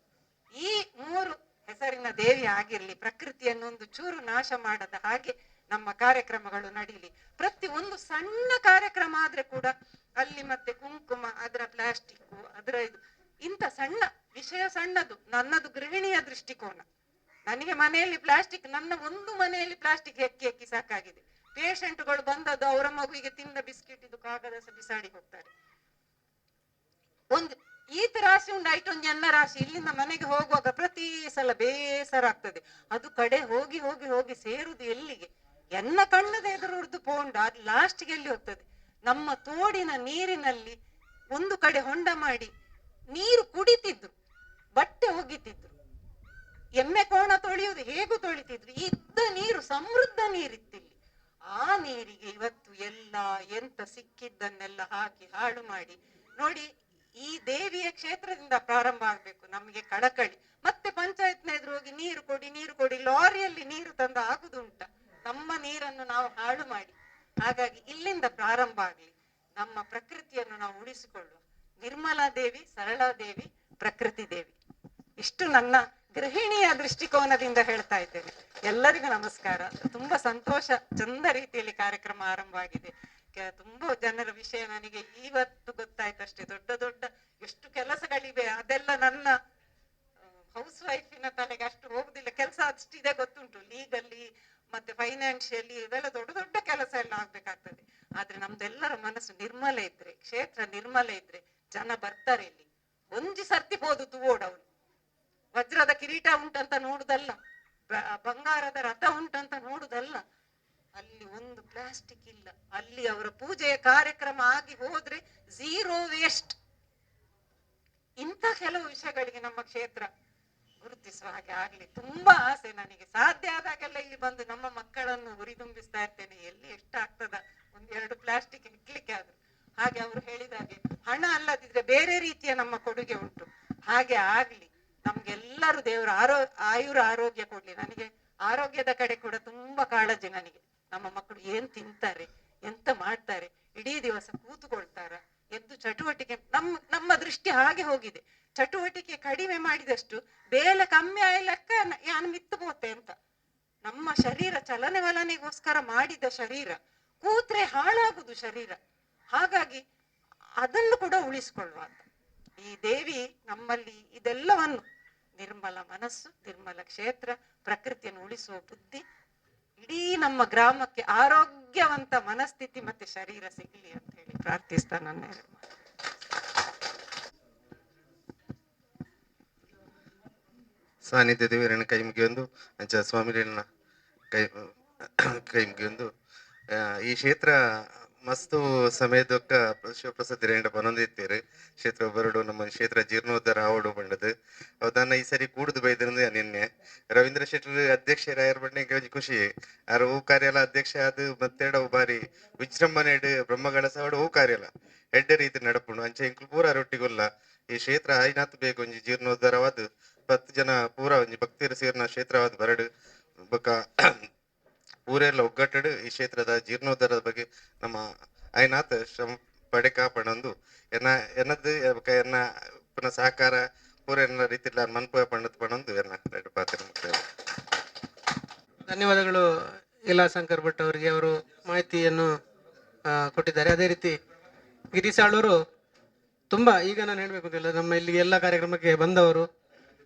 ಈ 3 ಹೆಸರಿನ ದೇವಿ ಆಗಿರ್ಲಿ. ಪ್ರಕೃತಿಯನ್ನೊಂದು ಚೂರು ನಾಶ ಮಾಡದ ಹಾಗೆ ನಮ್ಮ ಕಾರ್ಯಕ್ರಮಗಳು ನಡೀಲಿ. ಪ್ರತಿ ಒಂದು ಸಣ್ಣ ಕಾರ್ಯಕ್ರಮ ಆದ್ರೆ ಕೂಡ ಅಲ್ಲಿ ಮತ್ತೆ ಕುಂಕುಮ, ಅದರ ಪ್ಲಾಸ್ಟಿಕ್, ಅದರ ಇಂಥ ಸಣ್ಣ ವಿಷಯ ಸಣ್ಣದು. ನನ್ನದು ಗೃಹಿಣಿಯ ದೃಷ್ಟಿಕೋನ. ನನಗೆ ಮನೆಯಲ್ಲಿ ಪ್ಲಾಸ್ಟಿಕ್, ನನ್ನ ಒಂದು ಮನೆಯಲ್ಲಿ ಪ್ಲಾಸ್ಟಿಕ್ ಹೆಕ್ಕಿ ಸಾಕಾಗಿದೆ. ಪೇಷಂಟ್ಗಳು ಬಂದದ್ದು ಅವರ ಮಗುವಿಗೆ ತಿಂದ ಬಿಸ್ಕಿಟ್ ಇದು ಕಾಗದ ಬಿಸಾಡಿ ಹೋಗ್ತಾರೆ. ಒಂದು ಈತ ರಾಶಿ ಉಂಟಾಯ್ತು, ಒಂದು ಎನ್ನ ರಾಶಿ. ಇಲ್ಲಿಂದ ಮನೆಗೆ ಹೋಗುವಾಗ ಪ್ರತಿ ಸಲ ಬೇಸರ ಆಗ್ತದೆ. ಅದು ಕಡೆ ಹೋಗಿ ಸೇರುದು ಎಲ್ಲಿಗೆ? ಎನ್ನ ಕಣ್ಣದ ಎದುರು ಉರ್ದು ಪೋಂಡ, ಅದು ಲಾಸ್ಟ್ಗೆ ಎಲ್ಲಿ ಹೋಗ್ತದೆ? ನಮ್ಮ ತೋಡಿನ ನೀರಿನಲ್ಲಿ ಒಂದು ಕಡೆ ಹೊಂಡ ಮಾಡಿ ನೀರು ಕುಡಿತಿದ್ರು, ಬಟ್ಟೆ ಒಗಿತಿದ್ರು, ಎಮ್ಮೆ ಕೋಣ ತೊಳೆಯುವುದು ಹೇಗೂ ತೊಳಿತಿದ್ರು. ಇದ್ದ ನೀರು ಸಮೃದ್ಧ ನೀರಿತ್ತಿಲ್ಲಿ. ಆ ನೀರಿಗೆ ಇವತ್ತು ಎಂತ ಸಿಕ್ಕಿದ್ದನ್ನೆಲ್ಲ ಹಾಕಿ ಹಾಳು ಮಾಡಿ ನೋಡಿ. ಈ ದೇವಿಯ ಕ್ಷೇತ್ರದಿಂದ ಪ್ರಾರಂಭ ಆಗ್ಬೇಕು ನಮಗೆ ಕಳಕಳಿ. ಮತ್ತೆ ಪಂಚಾಯತ್ನ ಎದುರು ಹೋಗಿ ನೀರು ಕೊಡಿ ಲಾರಿಯಲ್ಲಿ ನೀರು ತಂದು ಆಗುದುಂಟ ನಮ್ಮ ನೀರನ್ನು ನಾವು ಹಾಳು ಮಾಡಿ. ಹಾಗಾಗಿ ಇಲ್ಲಿಂದ ಪ್ರಾರಂಭ ಆಗ್ಲಿ, ನಮ್ಮ ಪ್ರಕೃತಿಯನ್ನು ನಾವು ಉಳಿಸಿಕೊಳ್ಳುವ. ನಿರ್ಮಲಾ ದೇವಿ, ಸರಳಾ ದೇವಿ, ಪ್ರಕೃತಿ ದೇವಿ. ಇಷ್ಟು ನನ್ನ ಗೃಹಿಣಿಯ ದೃಷ್ಟಿಕೋನದಿಂದ ಹೇಳ್ತಾ ಇದ್ದೇನೆ. ಎಲ್ಲರಿಗೂ ನಮಸ್ಕಾರ. ತುಂಬಾ ಸಂತೋಷ, ಚಂದ ರೀತಿಯಲ್ಲಿ ಕಾರ್ಯಕ್ರಮ ಆರಂಭ ಆಗಿದೆ. ತುಂಬಾ ಜನರ ವಿಷಯ ನನಗೆ ಇವತ್ತು ಗೊತ್ತಾಯ್ತಷ್ಟೇ. ದೊಡ್ಡ ದೊಡ್ಡ ಎಷ್ಟು ಕೆಲಸಗಳಿವೆ ಅದೆಲ್ಲ ನನ್ನ ಹೌಸ್ ವೈಫಿನ ತಲೆಗೆ ಅಷ್ಟು ಹೋಗುದಿಲ್ಲ. ಕೆಲಸ ಅಷ್ಟಿದೆ ಗೊತ್ತುಂಟು, ಲೀಗಲ್ಲಿ ಮತ್ತೆ ಫೈನಾನ್ಷಿಯಲಿ ಇವೆಲ್ಲ ದೊಡ್ಡ ದೊಡ್ಡ ಕೆಲಸ ಎಲ್ಲ ಆಗ್ಬೇಕಾಗ್ತದೆ. ಆದ್ರೆ ನಮ್ದೆಲ್ಲರ ಮನಸ್ಸು ನಿರ್ಮಲ ಇದ್ರೆ, ಕ್ಷೇತ್ರ ನಿರ್ಮಲ ಇದ್ರೆ ಜನ ಬರ್ತಾರೆ. ಇಲ್ಲಿ ಒಂಜಿ ಸರ್ತಿ ಹೋದುದು ಓಡವನು. ವಜ್ರದ ಕಿರೀಟ ಉಂಟಂತ ನೋಡುದಲ್ಲ, ಬಂಗಾರದ ರಥ ಉಂಟಂತ ನೋಡುದಲ್ಲ, ಅಲ್ಲಿ ಒಂದು ಪ್ಲಾಸ್ಟಿಕ್ ಇಲ್ಲ. ಅಲ್ಲಿ ಅವರ ಪೂಜೆಯ ಕಾರ್ಯಕ್ರಮ ಆಗಿ ಹೋದ್ರೆ ಝೀರೋ ವೇಸ್ಟ್. ಇಂಥ ಕೆಲವು ವಿಷಯಗಳಿಗೆ ನಮ್ಮ ಕ್ಷೇತ್ರ ಗುರುತಿಸುವ ಹಾಗೆ ಆಗ್ಲಿ. ತುಂಬಾ ಆಸೆ ನನಗೆ. ಸಾಧ್ಯ ಆದಾಗೆಲ್ಲ ಇಲ್ಲಿ ಬಂದು ನಮ್ಮ ಮಕ್ಕಳನ್ನು ಹುರಿದುಂಬಿಸ್ತಾ ಇರ್ತೇನೆ. ಎಲ್ಲಿ ಎಷ್ಟಾಗ್ತದ 1-2 ಪ್ಲಾಸ್ಟಿಕ್ ಇಡ್ಲಿಕ್ಕೆ ಆದ್ರು. ಹಾಗೆ ಅವರು ಹೇಳಿದಾಗೆ ಹಣ ಅಲ್ಲದಿದ್ರೆ ಬೇರೆ ರೀತಿಯ ನಮ್ಮ ಕೊಡುಗೆ ಉಂಟು. ಹಾಗೆ ಆಗ್ಲಿ. ನಮ್ಗೆಲ್ಲರೂ ದೇವರ ಆಯುರ ಆರೋಗ್ಯ ಕೊಡ್ಲಿ. ನನಗೆ ಆರೋಗ್ಯದ ಕಡೆ ಕೂಡ ತುಂಬಾ ಕಾಳಜಿ ನನಗೆ. ನಮ್ಮ ಮಕ್ಕಳು ಏನ್ ತಿಂತಾರೆ, ಎಂತ ಮಾಡ್ತಾರೆ, ಇಡೀ ದಿವಸ ಕೂತುಕೊಳ್ತಾರ, ಎದ್ದು ಚಟುವಟಿಕೆ. ನಮ್ಮ ದೃಷ್ಟಿ ಹಾಗೆ ಹೋಗಿದೆ. ಚಟುವಟಿಕೆ ಕಡಿಮೆ ಮಾಡಿದಷ್ಟು ಬೇಲೆ ಕಮ್ಮಿ ಆಯ್ಲಕ್ಕ ಯಾನ್ ಮಿತ್ತು ಪೋತೆ ಅಂತ. ನಮ್ಮ ಶರೀರ ಚಲನೆ ವಲನೆಗೋಸ್ಕರ ಮಾಡಿದ ಶರೀರ, ಕೂತ್ರೆ ಹಾಳಾಗುದು ಶರೀರ. ಹಾಗಾಗಿ ಅದನ್ನು ಕೂಡ ಉಳಿಸಿಕೊಳ್ಳುವ ಅಂತ ಈ ದೇವಿ ನಮ್ಮಲ್ಲಿ ಇದೆಲ್ಲವನ್ನು, ನಿರ್ಮಲ ಮನಸ್ಸು, ನಿರ್ಮಲ ಕ್ಷೇತ್ರ, ಪ್ರಕೃತಿಯನ್ನು ಉಳಿಸುವ ಬುದ್ಧಿ, ಇಡೀ ನಮ್ಮ ಗ್ರಾಮಕ್ಕೆ ಆರೋಗ್ಯವಂತ ಮನಸ್ಥಿತಿ ಮತ್ತೆ ಶರೀರ ಸಿಗಲಿ ಅಂತ ಹೇಳಿ ಪ್ರಾರ್ಥಿಸ್ತಾ ನನ್ನ ಸಾನ್ನಿಧ್ಯ ದೇವರನ್ನ ಕೈ ಮುಗಿಯೊಂದು ಅಂಚ ಸ್ವಾಮಿಗಳನ್ನ ಕೈ ಮುಗಿಯೊಂದು ಈ ಕ್ಷೇತ್ರ ಮಸ್ತು ಸಮಯದೊಕ್ಕ ಶಿವಪ್ರಸಾದ್ ರೇಂಡ ಬನೊಂದಿತ್ತೀರು ಕ್ಷೇತ್ರ ಬರಡು ನಮ್ಮ ಕ್ಷೇತ್ರ ಜೀರ್ಣೋದ್ಧಾರ ಆವಡು ಬಂಡದು ಅವದನ್ನ ಈ ಸರಿ ಕೂಡುದು ಬೈದ್ರಿಂದ ನಿನ್ನೆ ರವೀಂದ್ರ ಶೆಟ್ಟರ್ ಅಧ್ಯಕ್ಷರಾಯರ್ ಬಂಡೆ ಖುಷಿ ಆರ ಹೂ ಕಾರ್ಯಾಲ ಅಧ್ಯಕ್ಷ ಅದು ಮತ್ತೆಡ ಬಾರಿ ವಿಜೃಂಭಣೆ ಬ್ರಹ್ಮಗಳ ಸವಡು ಹೂ ಕಾರ್ಯಾಲ ಹೆಡ್ಡ ರೀತಿ ನಡಪುಂಡು ಅಂಚೆ ಇಂಕ್ಲು ಪೂರ ರೊಟ್ಟಿಗೊಲ್ಲ ಈ ಕ್ಷೇತ್ರ ಆಯ್ನಾತ್ ಬೇಕು ಒಂಜಿ ಜೀರ್ಣೋದ್ಧಾರವಾದ 10 ಜನ ಪೂರ ಒಂಜಿ ಭಕ್ತಿಯರು ಸೇರಿನ ಕ್ಷೇತ್ರವಾದ ಬರಡು ಬೊಕ್ಕ ಊರೆಲ್ಲ ಒಗ್ಗಟ್ಟಡು ಈ ಕ್ಷೇತ್ರದ ಜೀರ್ಣೋದ್ಧಾರದ ಬಗ್ಗೆ ನಮ್ಮ ಐನಾಥ್ ಶ್ರಮ ಪಡೆ ಕಾಪಣಂದು ಎನ್ನದು ಎನ್ನ ಪುನಃ ಸಹಕಾರ ಪೂರ ಎಲ್ಲ ರೀತಿಯಲ್ಲಿ ಮನ್ಪೋಯ ಪಂಡತ್ ಪಣಂದು ಎನ್ನ ಎರಡು ಪಾತ್ರ ಧನ್ಯವಾದಗಳು ಇಲಾಶಂಕರ್ ಭಟ್ ಅವರಿಗೆ. ಅವರು ಮಾಹಿತಿಯನ್ನು ಕೊಟ್ಟಿದ್ದಾರೆ. ಅದೇ ರೀತಿ ಗಿರೀಶಾಳವರು ತುಂಬ, ಈಗ ನಾನು ಹೇಳಬೇಕು ಅಂತಿಲ್ಲ, ನಮ್ಮ ಇಲ್ಲಿ ಎಲ್ಲ ಕಾರ್ಯಕ್ರಮಕ್ಕೆ ಬಂದವರು,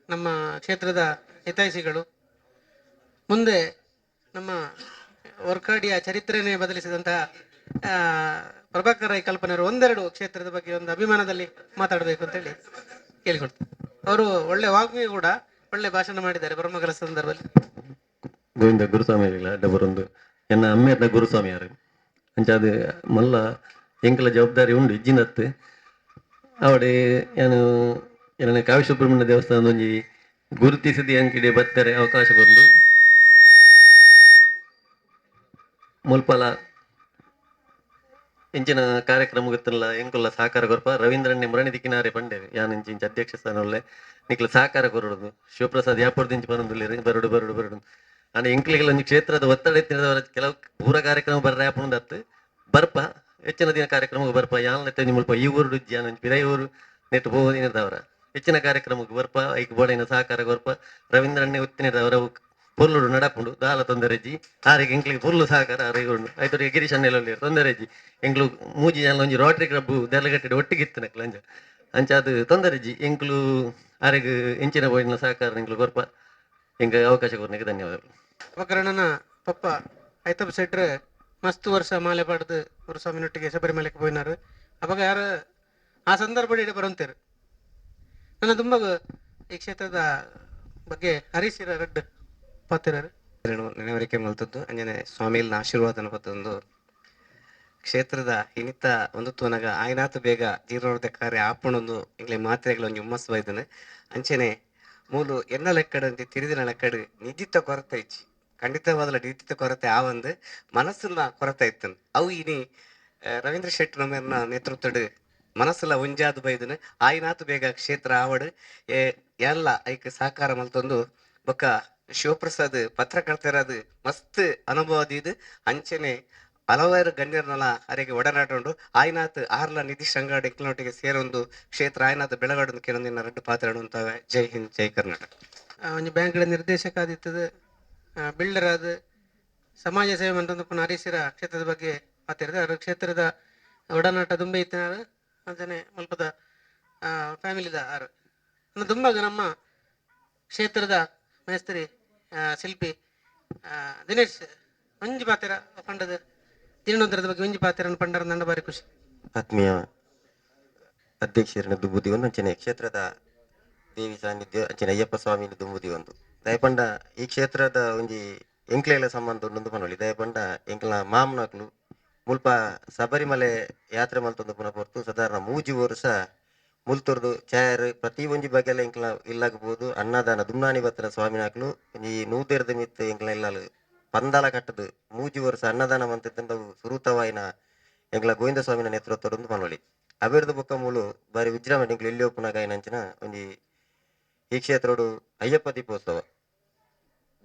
ನಮ್ಮ ಕ್ಷೇತ್ರದ ಹಿತೈಷಿಗಳು. ಮುಂದೆ ನಮ್ಮ ವರ್ಕಾಡಿಯ ಚರಿತ್ರೆನೇ ಬದಲಿಸಿದಂತಹ ಪ್ರಭಾಕರ್ ರೈ ಕಲ್ಪನೆಯವರು ಒಂದೆರಡು ಕ್ಷೇತ್ರದ ಬಗ್ಗೆ ಒಂದು ಅಭಿಮಾನದಲ್ಲಿ ಮಾತಾಡಬೇಕು ಅಂತೇಳಿ ಕೇಳಿಕೊಡ್ತಾರೆ. ಅವರು ಒಳ್ಳೆ ವಾಗ್ಮಿ ಕೂಡ, ಒಳ್ಳೆ ಭಾಷಣ ಮಾಡಿದ್ದಾರೆ ಬ್ರಹ್ಮಕಲ ಸಂದರ್ಭದಲ್ಲಿ. ಗೋವಿಂದ ಗುರುಸ್ವಾಮಿ ಡಬರೊಂದು ಎನ್ನ ಅಮ್ಮೆರ್ನ ಗುರುಸ್ವಾಮಿ ಯಾರು ಅಂಚಾದ ಮಲ್ಲ ಎಂಕಲ ಜವಾಬ್ದಾರಿ ಉಂಡು ಇಜ್ಜಿನತ್ತು ಅವಡೆ ಏನು ಏನನ್ನ ಕಾವ್ಯ ಸುಬ್ರಹ್ಮಣ್ಯ ದೇವಸ್ಥಾನದ ಒಂಜಿ ಗುರುತಿಸಿದ ಅಂಕಿಡೆ ಬತ್ತಾರೆ ಅವಕಾಶ ಬಂದು ಮುಲ್ಪಲ ಇಂಚಿನ ಕಾರ್ಯಕ್ರಮ ಗೊತ್ತಲ್ಲ ಎಂಕುಲ್ಲ ಸಹಕಾರ ಕೊರಪ ರವೀಂದ್ರನ್ನೇ ಮರಣಿ ದಿಕ್ಕಿನಾರೆ ಪಂಡೇವೆ ಯಾನ್ ಇಂಚ ಅಧ್ಯಕ್ಷ ಸ್ಥಾನಲ್ಲೇ ನಿಕ್ಲ ಸಹಕಾರ ಕೊರಡು ಶಿವಪ್ರಸಾದ್ ಯಾಪುರದಿಂಚ ಬರೋದಿಲ್ಲ ಬರಡು ಆನೆ ಎಂಕ್ಲಿಗೆಲ್ಲ ಒಂದು ಕ್ಷೇತ್ರದ ಒತ್ತಡ ಎತ್ತಿನದವರ ಕೆಲವು ಪೂರ ಕಾರ್ಯಕ್ರಮ ಬರ್ರೆ ಆಪುಂಡತ್ತು ಬರ್ಪ ಹೆಚ್ಚಿನ ದಿನ ಕಾರ್ಯಕ್ರಮಕ್ಕೆ ಬರ್ಪ ಯಾನ್ ನೆತ್ತ ಮುಲ್ಪ ಈ ಊರು ಜಾನ ಪಿರೈ ಊರು ನೆಟ್ಟು ಬೋದಿನದವರ ಹೆಚ್ಚಿನ ಕಾರ್ಯಕ್ರಮಕ್ಕೆ ಬರ್ಪ ಐಕ್ ಬೋಳಿನ ಸಹಕಾರ ಬರ್ಪ ರವೀಂದ್ರನ್ನೇ ಒತ್ತಿನದವರ ಪೊರ್ಲುಡು ನಡಪುಂಡು ದಾಲ ತೊಂದರೆಜ್ಜಿ ಆರಿಗೆ ಎಂಕ್ಲಿಗೆ ಪೊರ್ಲು ಸಹಕಾರ ಆರಿಗೊಂಡು ಐದರಿಗೆ ಗಿರೀಶ್ ಅನ್ನೆಲ್ಲ ತೊಂದರೆಜ್ಜಿ ಎಂಕ್ಲು ಮೂಜಿ ಜನ ಒಂಜಿ ರೋಟರಿ ಕ್ಲಬ್ ದೆಲಗಟ್ಟಿಡು ಒಟ್ಟಿಗಿತ್ತು ನಕ್ಲ ಅಂಜ ಅಂಚ ಅದು ತೊಂದರೆಜ್ಜಿ ಎಂಕ್ಲು ಆರಿಗೆ ಎಂಚಿನ ಬೋಳಿನ ಸಹಕಾರ ಎಂಕ್ಲು ಬರ್ಪ ಎಂಗ ಅವಕಾಶ ಕೊರ್ನಿಗೆ ಧನ್ಯವಾದಗಳು. ಉಪಕರಣನ ಪಪ್ಪ ಐತಪ್ಪ ಶೆಟ್ರ್ ಮಸ್ತ್ ವರ್ಷ ಮಾಲೆ ಪಾಡ್ದು ಗುರುಸ್ವಾಮಿನೊಟ್ಟಿಗೆ ಶಬರಿಮಲೆಗೆ ಪೋಯಿನಾರು. ಅವಾಗ ಯಾರು ಆ ಸಂದರ್ಭದಲ್ಲಿ ಬರೋಂತೇರು. ನನ್ನ ತುಂಬ ಈ ಕ್ಷೇತ್ರದ ಬಗ್ಗೆ ಹರೀಶಿರ ರಡ್ಡು ಪಾತಿರಾರು ನೆನವರಿಕೆ ಮಲ್ತದ್ದು ಅಂಜನೆ ಸ್ವಾಮಿಲ್ನ ಆಶೀರ್ವಾದನ ಪತ್ತೊಂದು ಕ್ಷೇತ್ರದ ಇನಿತ ಒಂದು ತೂನಗ ಆಯ್ನಾತು ಬೇಗ ಜೀರ್ಣೋದ್ಧಾರ ಕಾರ್ಯ ಆಪಣೊಂದು ಇಂಗ್ಲೆ ಮಾತ್ರೆಗಳ ಒಂದು ಹುಮ್ಮಸ್ಸು ಬೈದನೆ ಅಂಚನೆ ಮೂಲು ಎನ್ನ ಲೆಕ್ಕಡಂತೆ ತಿರಿದಿನ ಲೆಕ್ಕಡು ನಿಜಿತ್ತ ಕೊರತೆ ಇಚ್ಚಿ ಖಂಡಿತವಾದ ನಿಜಿತ್ತ ಕೊರತೆ ಆ ಒಂದು ಮನಸ್ಸಿನ ಕೊರತೆ ಇತ್ತನು ಅವು ಇನಿ ರವೀಂದ್ರ ಶೆಟ್ಟಿ ನಮ್ಮನ್ನ ನೇತೃತ್ವಡು ಮನಸ್ಸೆಲ್ಲ ಒಂಜಾದು ಬೈದನು ಆಯ್ನಾತು ಬೇಗ ಕ್ಷೇತ್ರ ಆವಡ್ ಎಲ್ಲ ಐಕ್ ಸಹಕಾರ ಮಲ್ತೊಂದು ಬೊಕ್ಕ ಶಿವಪ್ರಸಾದ್ ಪತ್ರಕರ್ತರದು ಮಸ್ತ್ ಅನುಭವ ದೀದು ಅಂಚನೆ ಹಲವಾರು ಗಣ್ಯರನ್ನೆಲ್ಲ ಅರೆಗೆ ಒಡನಾಟ ಉಂಡು ಆಯ್ನಾತ್ ಆರ್ಲ ನಿತೀಶ್ ಅಂಗಾಡ್ ಎಂಕ್ಲನೊಟ್ಟಿಗೆ ಸೇರೊಂದು ಕ್ಷೇತ್ರ ಆಯ್ನಾತ್ ಬೆಳಗಾಡು ಕೆಲವೊಂದಿನ ರಡ್ಡು ಪಾತ್ರ ಉಂತಾವೆ. ಜೈ ಹಿಂದ್ ಜೈ ಕರ್ನಾಟಕ. ಒಂದು ಬ್ಯಾಂಕ್ಗಳ ನಿರ್ದೇಶಕ ಆದಿತ್ತದು ಬಿಲ್ಡರ್ ಆದ ಸಮಾಜ ಸೇವೆ ಮಂತಂದು ಪುನಃ ಹರೀಶರ ಕ್ಷೇತ್ರದ ಬಗ್ಗೆ ಮಾತಾಡಿದೆ. ಅವ್ರ ಕ್ಷೇತ್ರದ ಒಡನಾಟ ತುಂಬ ಇತ್ತು. ಅಂತಾನೆ ಮಲ್ಪದ ಫ್ಯಾಮಿಲಿದ ಆರು ತುಂಬ ನಮ್ಮ ಕ್ಷೇತ್ರದ ಮೇಸ್ತ್ರಿ ಶಿಲ್ಪಿ ದಿನೇಶ್ ಒಂಜಿ ಪಾತ್ರ ಪಂಡದ ಜೀರ್ಣೋದ್ಧರದ ಬಗ್ಗೆ ಒಂಜಿ ಪಾತ್ರ ಪಂಡರ ನಂಡ ಬಾರಿ ಖುಷಿ. ಆತ್ಮೀಯ ಅಧ್ಯಕ್ಷರನ್ನ ದುಂಬುದಿ ಒಂದು ಅಂಚನೆ ಕ್ಷೇತ್ರದ ದೇವಿ ಸಾನ್ನಿಧ್ಯ ಅಂಚನೆ ಅಯ್ಯಪ್ಪ ಸ್ವಾಮಿ ದುಂಬುದಿ ಒಂದು ದಯಪಂಡ ಈ ಕ್ಷೇತ್ರದ ಒಂಜಿ ಎಂಕ್ಲೆಲ ಸಂಬಂಧ ಉಂಡು ಪನೊಲಿ ದಯಪಂಡ ಎಂಕ್ಲ ಮಾಮನಕ್ಲು ಮುಲ್ಪ ಶಬರಿಮಲೆ ಯಾತ್ರೆ ಮಲ್ತೊಂದು ಪುನಃ ಪೊರ್ತು ಸಾಧಾರಣ 3 ವರ್ಷ ಮುಲ್ತೊರ್ದು ಚಾಯರ್ ಪ್ರತಿ ಒಂಜಿ ಬಗೆಲ್ಲ ಎಂಕ್ಲ ಇಲ್ಲಾಗಬಹುದು ಅನ್ನದಾನ ದುಮ್ನಾನಿ ಬತ್ತಿನ ಸ್ವಾಮಿನಾಕ್ಲು ಈ ನೂತೆರ್ದ ಮಿತ್ ಎಂಕ್ಲ ಇಲ್ಲಾಲು ಪಂದಾಲ ಕಟ್ಟದು 3 ವರ್ಷ ಅನ್ನದಾನ ಮಂತಿದ್ದ ಸುರುತವಾಯಿನ ಎಂಕ್ಲ ಗೋವಿಂದ ಸ್ವಾಮಿನ ನೇತೃತ್ವದೊಂದು ಪನೊಲಿ ಅಭಿವೃದ್ಧಿ ಬೊಕ್ಕ ಮೂಲು ಬಾರಿ ವಿಜೃಂಭಣೆ ಎಂಕ್ಲು ಎಲ್ಲಿ ಒಪ್ಪುನಾಗಾಯಿನಂಚಿನ ಒಂಜಿ ಈ ಕ್ಷೇತ್ರೋಡು ಅಯ್ಯಪ್ಪ ದೀಪೋತ್ಸವ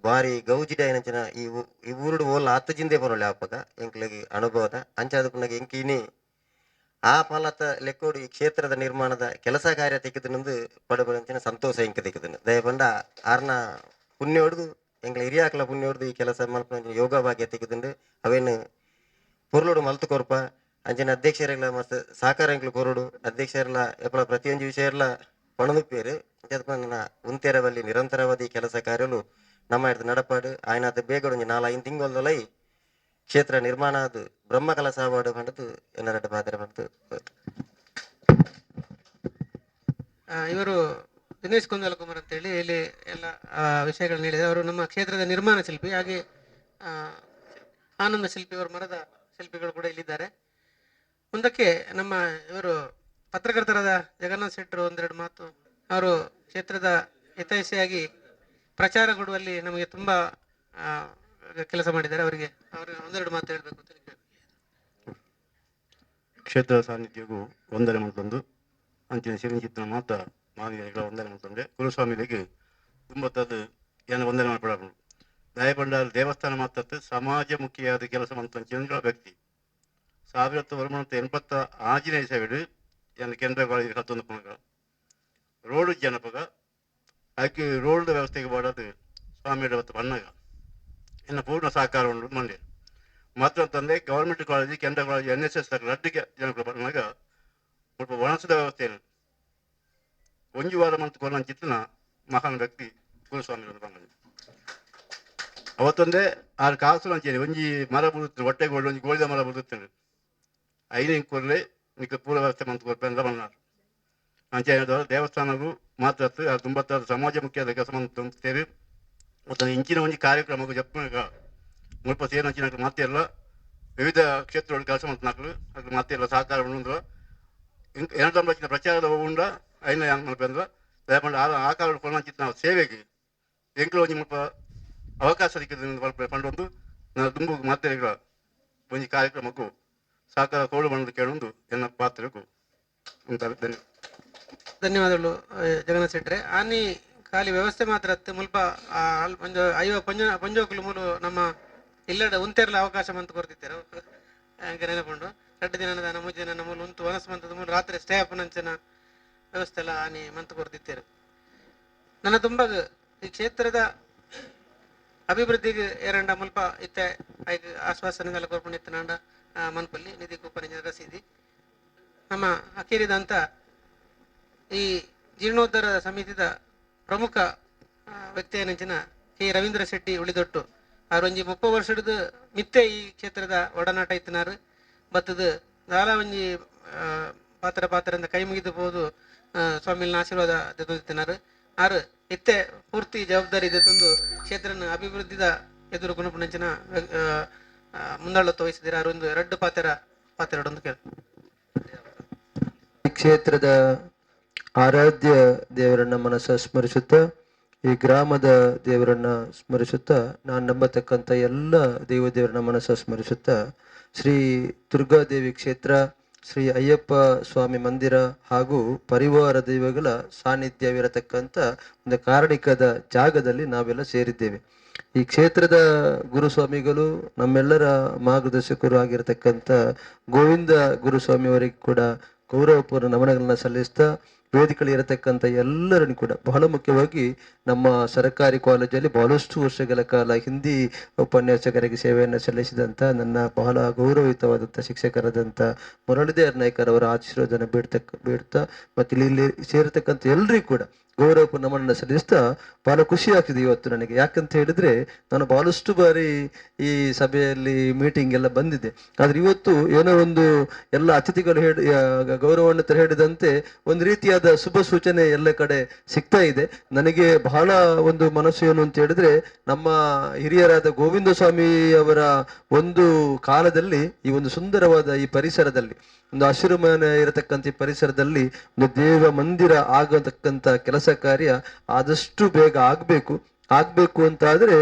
ಬಾರಿ ಗೌಜಿಡ ಏನಂಚಿನ ಈ ಊರುಡು ಓಲ್ಲ 10 ಜಿಂದೆ ಪನೊಲಿ ಆಪಗ ಎಂಕ್ಲೆಗೆ ಅನುಭವದ ಅಂಚಾದ ಪುನಗ ಎಂಕಿನಿ ಆ ಫಲತ ಲೆಕ್ಕೋಡು ಈ ಕ್ಷೇತ್ರದ ನಿರ್ಮಾಣದ ಕೆಲಸ ಕಾರ್ಯ ತೆಗೆದನೊಂದು ಪಡಬಂಚಿನ ಸಂತೋಷ ಎಂಕ ತೆಗೆದನು ದಯಪಂಡ ಆರ್ನ ಪುಣ್ಯ ಹೊಡೆದು ಎಂಕ್ಲ ಹಿರಿಯಾಕ್ಲ ಪುಣ್ಯ ಹೊಡೆದು ಈ ಕೆಲಸ ಮಲ್ಪ ಯೋಗ ಭಾಗ್ಯ ತೆಗೆದುಂಡು ಅವೇನು ಪೊರ್ಲೋಡು ಮಲ್ತು ಕೊರ್ಪ ಅಂಚಿನ ಅಧ್ಯಕ್ಷರೆಲ್ಲ ಮಸ್ತ್ ಸಹಕಾರ ಎಂಕ್ಲು ಕೊರೋಡು ಅಧ್ಯಕ್ಷರೆಲ್ಲ ಎಪ್ಪಳ ಪ್ರತಿಯೊಂದು ವಿಷಯ ಎಲ್ಲ ಪಣದುಪ್ಪೇರು ಉಂತೆರವಲ್ಲಿ ನಿರಂತರವಾದಿ ಕೆಲಸ ಕಾರ್ಯಲು ನಮ್ಮ ಹಿಡಿದು ನಡಪಾಡು ಆಯ್ನಾದ ಬೇಗಡೊಂಜಿ 4-5 ತಿಂಗಳೊಲೈ ಕ್ಷೇತ್ರ ನಿರ್ಮಾಣ ಅದು ಬ್ರಹ್ಮ ಕಲಸ ಅವಾರ್ಡ್ ಪಂಡದು ಎಲ್ಲರಡ್ಡ ಪಾತ್ರ ಬಂತು. ಇವರು ದಿನೇಶ್ ಕುಂದಲಕುಮಾರ್ ಅಂತೇಳಿ ಇಲ್ಲಿ ಎಲ್ಲ ವಿಷಯಗಳನ್ನ ಹೇಳಿದೆ. ಅವರು ನಮ್ಮ ಕ್ಷೇತ್ರದ ನಿರ್ಮಾಣ ಶಿಲ್ಪಿ, ಹಾಗೆ ಆನಂದ ಶಿಲ್ಪಿ, ಅವರು ಮರದ ಶಿಲ್ಪಿಗಳು ಕೂಡ ಇಲ್ಲಿದ್ದಾರೆ. ಮುಂದಕ್ಕೆ ನಮ್ಮ ಇವರು ಪತ್ರಕರ್ತರಾದ ಜಗನ್ನಾಥ್ ಶೆಟ್ಟರು ಒಂದೆರಡು ಮಾತು. ಅವರು ಕ್ಷೇತ್ರದ ಹಿತೈಷಿಯಾಗಿ ಪ್ರಚಾರ ಕೊಡುವಲ್ಲಿ ನಮಗೆ ತುಂಬ ಕೆಲಸ ಮಾಡಿದ್ದಾರೆ. ಅವರಿಗೆ ಒಂದೆರಡು ಮಾತು ಹೇಳಬೇಕು ಅಂತ ಕೇಳಿ. ಕ್ಷೇತ್ರದ ಸಾನ್ನಿಧ್ಯಗೂ ವಂದನೆ ಮಲ್ತೊಂದು ಅಂಚಿನ ಸಿರಿಂಚಿತ್ತಿನ ಮಾತ ಮಾವಿಗಳ ವಂದನೆ ಮಲ್ತೊಂಡೆ ಕುಲಸ್ವಾಮಿಗಳಿಗೆ ತುಂಬತ್ತದು ಏನು ವಂದನೆ ಮಾಡ್ಬಿಡೋದು ದಯಪಂಡ ದೇವಸ್ಥಾನ ಮಾತತ್ತು ಸಮಾಜಮುಖಿಯಾದ ಕೆಲಸ ಮಂತ್ರ ವ್ಯಕ್ತಿ 1980 ಆಂಜನೇಯ ಸೇವೆಡು ಏನು ಕೇಂದ್ರ ಕತ್ತೊಂದು ಪುನಗ ರೋಡು ಜನಪಗ ಅದಕ್ಕೆ ರೋಡ್ ವ್ಯವಸ್ಥೆಗೆ ಮಾಡೋದು ಸ್ವಾಮಿ ಬಣ್ಣಗ ಇನ್ನು ಪೂರ್ಣ ಸಹಕಾರ ಉಂಟು ಮಂಡ್ಯ ಮತ್ತೊಂತಂದರೆ ಗೌರ್ಮೆಂಟ್ ಕಾಲೇಜ್ ಕೇಂದ್ರ ಕಾಲೇಜ್ NSS ರಡ್ಡಿಗೆ ಜನಗಳು ಬಂದಾಗ ಸ್ವಲ್ಪ ಒಣಸದ ವ್ಯವಸ್ಥೆಯನ್ನು ಒಂಜು ವಾರ ಮಂತ್ ಕೊಲ್ಲಂಚಿತ್ತಿನ ಮಹಾನ್ ವ್ಯಕ್ತಿ ಕುಲಸ್ವಾಮಿ ಬಂದ ಅವತ್ತೊಂದೇ 6 ಕಾಸು ಅಂಚೇನೆ ಒಂಜಿ ಮರ ಬುಡುತ್ತೆ ಹೊಟ್ಟೆಗೆ ಒಂಜಿ ಗೋಳಿದ ಮರ ಬುಡುತ್ತೇನೆ ಐದು ಕೊರಲೆ ನಿಕ್ಕ ಪೂರ ವ್ಯವಸ್ಥೆ ಮಂತ್ ಕೊಡ್ಪೇಂದ್ರ ಬಂದರು ಅಂಚೆ ದೇವಸ್ಥಾನಗಳು ಮಾತ್ರ ತುಂಬತ್ತ ಸಮಾಜಮುಖಿಯಾದ ಕೆಲಸ ಸೇರಿ ಮತ್ತು ಇಂಚಿನ ಒಂಜಿ ಕಾರ್ಯಕ್ರಮಕ್ಕೂ ಜಪ್ಪ ಮುಲ್ಪ ಸೇರಿನ ಮತ್ತೆ ಎಲ್ಲ ವಿವಿಧ ಕ್ಷೇತ್ರಗಳು ಕೆಲಸ ಮಾಡ್ತಾಕಲು ಅದು ಮತ್ತೆ ಎಲ್ಲ ಸಹಕಾರ ಉಂಡ್ರ 2009 ಪ್ರಚಾರದ ಉಂಡ ಐನ ಮಲ್ಪಂದ್ರ ದಯಪಂಡ ಆ ಕಾಲ ಕೊನಂಚಿತ್ ನಾವು ಸೇವೆಗೆ ಎಂಕ್ಲು ಒಂಜಿ ಮುಲ್ಪ ಅವಕಾಶ ಸಿಕ್ಕಿದ ಪಂಡೊಂದು ನಾನು ತುಂಬು ಮತ್ತೆ ಒಂಜಿ ಕಾರ್ಯಕ್ರಮಕ್ಕೂ ಸಹಕಾರ ಕೋಳು ಬಣ್ಣದ ಕೇಳೊಂದು ಎನ್ನ ಪಾತ್ರಕ್ಕೂ ಉಂಟಾಗ ಧನ್ಯವಾದಗಳು ಜಗನ್ನಾಥ್ ಶೆಟ್ರೆ. ಆನಿ ಖಾಲಿ ವ್ಯವಸ್ಥೆ ಮಾತ್ರ ಮುಲ್ಪ ಒಂದು 50 ಪಂಜೋಕಲು ಮೂಲು ನಮ್ಮ ಇಲ್ಲಡ ಉಂತೆರ್ಲ ಅವಕಾಶ ಮಂತ್ ಕೊರ್ತಿತ್ತೇರು ಹಂಗೆ ನೆನಪುಂಡು 2 ದಿನ ಅನ್ನದಾನ 3 ದಿನ ಮೂಲು ಉಂಟು ವನಸ್ ಮಂತದ ಮೂಲು ರಾತ್ರಿ ಸ್ಟೇ ಅಪ್ಪನಂಚಿನ ವ್ಯವಸ್ಥೆ ಎಲ್ಲ ಆನಿ ಮಂತ್ ಕೊರ್ತಿತ್ತೇರು. ನನ್ನ ತುಂಬ ಈ ಕ್ಷೇತ್ರದ ಅಭಿವೃದ್ಧಿಗೆ ಏರಂಡ ಮುಲ್ಪ ಇತ್ತೆ ಐದು ಆಶ್ವಾಸನೆಲ್ಲ ಕೊರ್ಪುಣಿತ್ತು ನಾಂಡ ಮನ್ಪಲ್ಲಿ ನಿಧಿ ಕೂಪನ ರಸೀದಿ ನಮ್ಮ ಅಕೇರಿದಂತ ಈ ಜೀರ್ಣೋದ್ಧಾರ ಸಮಿತಿದ ಪ್ರಮುಖ ವ್ಯಕ್ತಿ ಏನಂಚಿನ ಕೆ ರವೀಂದ್ರ ಶೆಟ್ಟಿ ಉಳಿದೊಟ್ಟು ಅವರೊಂಜಿ 30 ವರ್ಷದ ಮಿತ್ತೆ ಈ ಕ್ಷೇತ್ರದ ಒಡನಾಟ ಇತ್ತಿನಾರು ಬತ್ತದ ದಾಲ ಒಂಜಿ ಪಾತ್ರದ ಕೈ ಮುಗಿದು ಹೋದು ಸ್ವಾಮಿನ ಆಶೀರ್ವಾದ ತೆಗೆದಿತ್ತಿನಾರು ಆರು ಇತ್ತೆ ಪೂರ್ತಿ ಜವಾಬ್ದಾರಿ ಇದೊಂದು ಕ್ಷೇತ್ರನ ಅಭಿವೃದ್ಧಿದ ಎದುರು ಗುಣಪುಣಂಚಿನ ಮುಂದಾಳತ್ವ ವಹಿಸಿದ್ದೀರಾ. ಅವರೊಂದು 2 ಪಾತ್ರಡೊಂದು ಕೇಳಿ. ಕ್ಷೇತ್ರದ ಆರಾಧ್ಯ ದೇವರನ್ನ ಮನಸ್ಸ ಸ್ಮರಿಸುತ್ತಾ ಈ ಗ್ರಾಮದ ದೇವರನ್ನ ಸ್ಮರಿಸುತ್ತಾ ನಾನು ನಂಬತಕ್ಕಂಥ ಎಲ್ಲ ದೇವರನ್ನ ಮನಸ್ಸ ಸ್ಮರಿಸುತ್ತಾ ಶ್ರೀ ದುರ್ಗಾದೇವಿ ಕ್ಷೇತ್ರ ಶ್ರೀ ಅಯ್ಯಪ್ಪ ಸ್ವಾಮಿ ಮಂದಿರ ಹಾಗೂ ಪರಿವಾರ ದೈವಗಳ ಸಾನ್ನಿಧ್ಯವಿರತಕ್ಕಂಥ ಒಂದು ಕಾರಣಿಕದ ಜಾಗದಲ್ಲಿ ನಾವೆಲ್ಲ ಸೇರಿದ್ದೇವೆ. ಈ ಕ್ಷೇತ್ರದ ಗುರುಸ್ವಾಮಿಗಳು ನಮ್ಮೆಲ್ಲರ ಮಾರ್ಗದರ್ಶಕರು ಆಗಿರತಕ್ಕಂಥ ಗೋವಿಂದ ಗುರುಸ್ವಾಮಿಯವರಿಗೆ ಕೂಡ ಗೌರವಪೂರ್ಣ ನಮನಗಳನ್ನ ಸಲ್ಲಿಸ್ತಾ, ವೇದಿಕೆಯಲ್ಲಿ ಇರತಕ್ಕಂಥ ಎಲ್ಲರನ್ನು ಕೂಡ, ಬಹಳ ಮುಖ್ಯವಾಗಿ ನಮ್ಮ ಸರ್ಕಾರಿ ಕಾಲೇಜಲ್ಲಿ ಬಹಳಷ್ಟು ವರ್ಷಗಳ ಕಾಲ ಹಿಂದಿ ಉಪನ್ಯಾಸಕರಿಗೆ ಸೇವೆಯನ್ನು ಸಲ್ಲಿಸಿದಂಥ ನನ್ನ ಬಹಳ ಗೌರವಯುತವಾದಂಥ ಶಿಕ್ಷಕರಾದಂಥ ಮುರಳೀಧರ್ ನಾಯ್ಕರ್ ಅವರ ಆಶೀರ್ವಾದನ ಬೇಡ್ತಾ ಮತ್ತು ಇಲ್ಲಿ ಸೇರತಕ್ಕಂಥ ಎಲ್ಲರಿಗೂ ಕೂಡ ಗೌರವ ನಮನನ್ನು ಸಲ್ಲಿಸ್ತಾ ಬಹಳ ಖುಷಿ ಆಗ್ತಿದೆ ಇವತ್ತು ನನಗೆ. ಯಾಕಂತ ಹೇಳಿದ್ರೆ ನಾನು ಬಹಳಷ್ಟು ಬಾರಿ ಈ ಸಭೆಯಲ್ಲಿ ಮೀಟಿಂಗ್ ಎಲ್ಲ ಬಂದಿದ್ದೆ. ಆದ್ರೆ ಇವತ್ತು ಏನೋ ಒಂದು ಎಲ್ಲ ಅತಿಥಿಗಳು ಗೌರವಾನ್ವಿತರು ಹೇಳಿದಂತೆ ಒಂದು ರೀತಿಯಾದ ಶುಭ ಸೂಚನೆ ಎಲ್ಲ ಕಡೆ ಸಿಗ್ತಾ ಇದೆ. ನನಗೆ ಬಹಳ ಒಂದು ಮನಸ್ಸು ಏನು ಅಂತ ಹೇಳಿದ್ರೆ, ನಮ್ಮ ಹಿರಿಯರಾದ ಗೋವಿಂದ ಸ್ವಾಮಿ ಅವರ ಒಂದು ಕಾಲದಲ್ಲಿ ಈ ಒಂದು ಸುಂದರವಾದ ಈ ಪರಿಸರದಲ್ಲಿ, ಒಂದು ಹಸಿರುಮನೆ ಇರತಕ್ಕಂಥ ಪರಿಸರದಲ್ಲಿ ಒಂದು ದೇವ ಮಂದಿರ ಆಗತಕ್ಕಂಥ ಕೆಲಸ ಕಾರ್ಯ ಆದಷ್ಟು ಬೇಗ ಆಗ್ಬೇಕು ಅಂತ ಆದ್ರೆ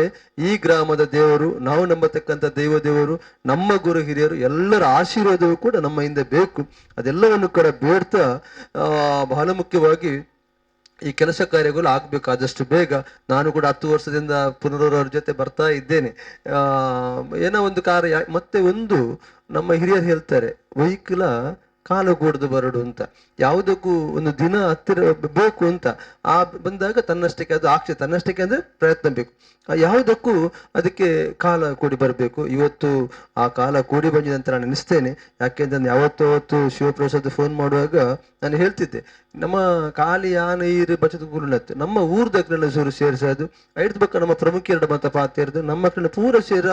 ಈ ಗ್ರಾಮದ ದೇವರು, ನಾವು ನಂಬತಕ್ಕಂಥ ದೇವರು, ನಮ್ಮ ಗುರು ಹಿರಿಯರು ಎಲ್ಲರ ಆಶೀರ್ವಾದವೂ ಕೂಡ ನಮ್ಮ ಹಿಂದೆ ಬೇಕು. ಅದೆಲ್ಲವನ್ನು ಕೂಡ ಬೇಡ್ತಾ ಬಹಳ ಮುಖ್ಯವಾಗಿ ಈ ಕೆಲಸ ಕಾರ್ಯಗಳು ಆಗ್ಬೇಕು ಆದಷ್ಟು ಬೇಗ. ನಾನು ಕೂಡ 10 ವರ್ಷದಿಂದ ಪುನರೂರವ್ರ ಜೊತೆ ಬರ್ತಾ ಇದ್ದೇನೆ. ಏನೋ ಒಂದು ಕಾರ್ಯ, ಮತ್ತೆ ಒಂದು ನಮ್ಮ ಹಿರಿಯರು ಹೇಳ್ತಾರೆ, ವೆಹಿಕಲ ಕಾಲಗೂಡ್ದು ಬರಡು ಅಂತ. ಯಾವುದಕ್ಕೂ ಒಂದು ದಿನ ಹತ್ತಿರ ಬೇಕು ಅಂತ ಬಂದಾಗ ತನ್ನಷ್ಟಕ್ಕೆ ಅದು ಆಗ್ತದೆ. ತನ್ನಷ್ಟಕ್ಕೆ ಅಂದ್ರೆ ಪ್ರಯತ್ನ ಬೇಕು. ಯಾವುದಕ್ಕೂ ಅದಕ್ಕೆ ಕಾಲ ಕೂಡಿ ಬರಬೇಕು. ಇವತ್ತು ಆ ಕಾಲ ಕೂಡಿ ಬಂದಿದೆ ಅಂತ ನಾನು ಎನಿಸ್ತೇನೆ. ಯಾಕೆಂದ್ರೆ ಯಾವತ್ತೂ ಶಿವಪ್ರಸಾದ್ ಫೋನ್ ಮಾಡುವಾಗ ನಾನು ಹೇಳ್ತಿದ್ದೆ, ನಮ್ಮ ಖಾಲಿ ಯಾನ ಈರು ಬಚತ್ ಗುರುನತ್ತು ನಮ್ಮ ಊರ್ದಕ್ಕೆಲ್ಲ ಸೂರು ಸೇರಿಸೋದು ಐದು ಬಕ್ಕ ನಮ್ಮ ಪ್ರಮುಖ ಎರಡು ಮತ ಪಾತಿರೋದು ನಮ್ಮ ಮಕ್ಕಳನ್ನ ಪೂರ ಸೇರ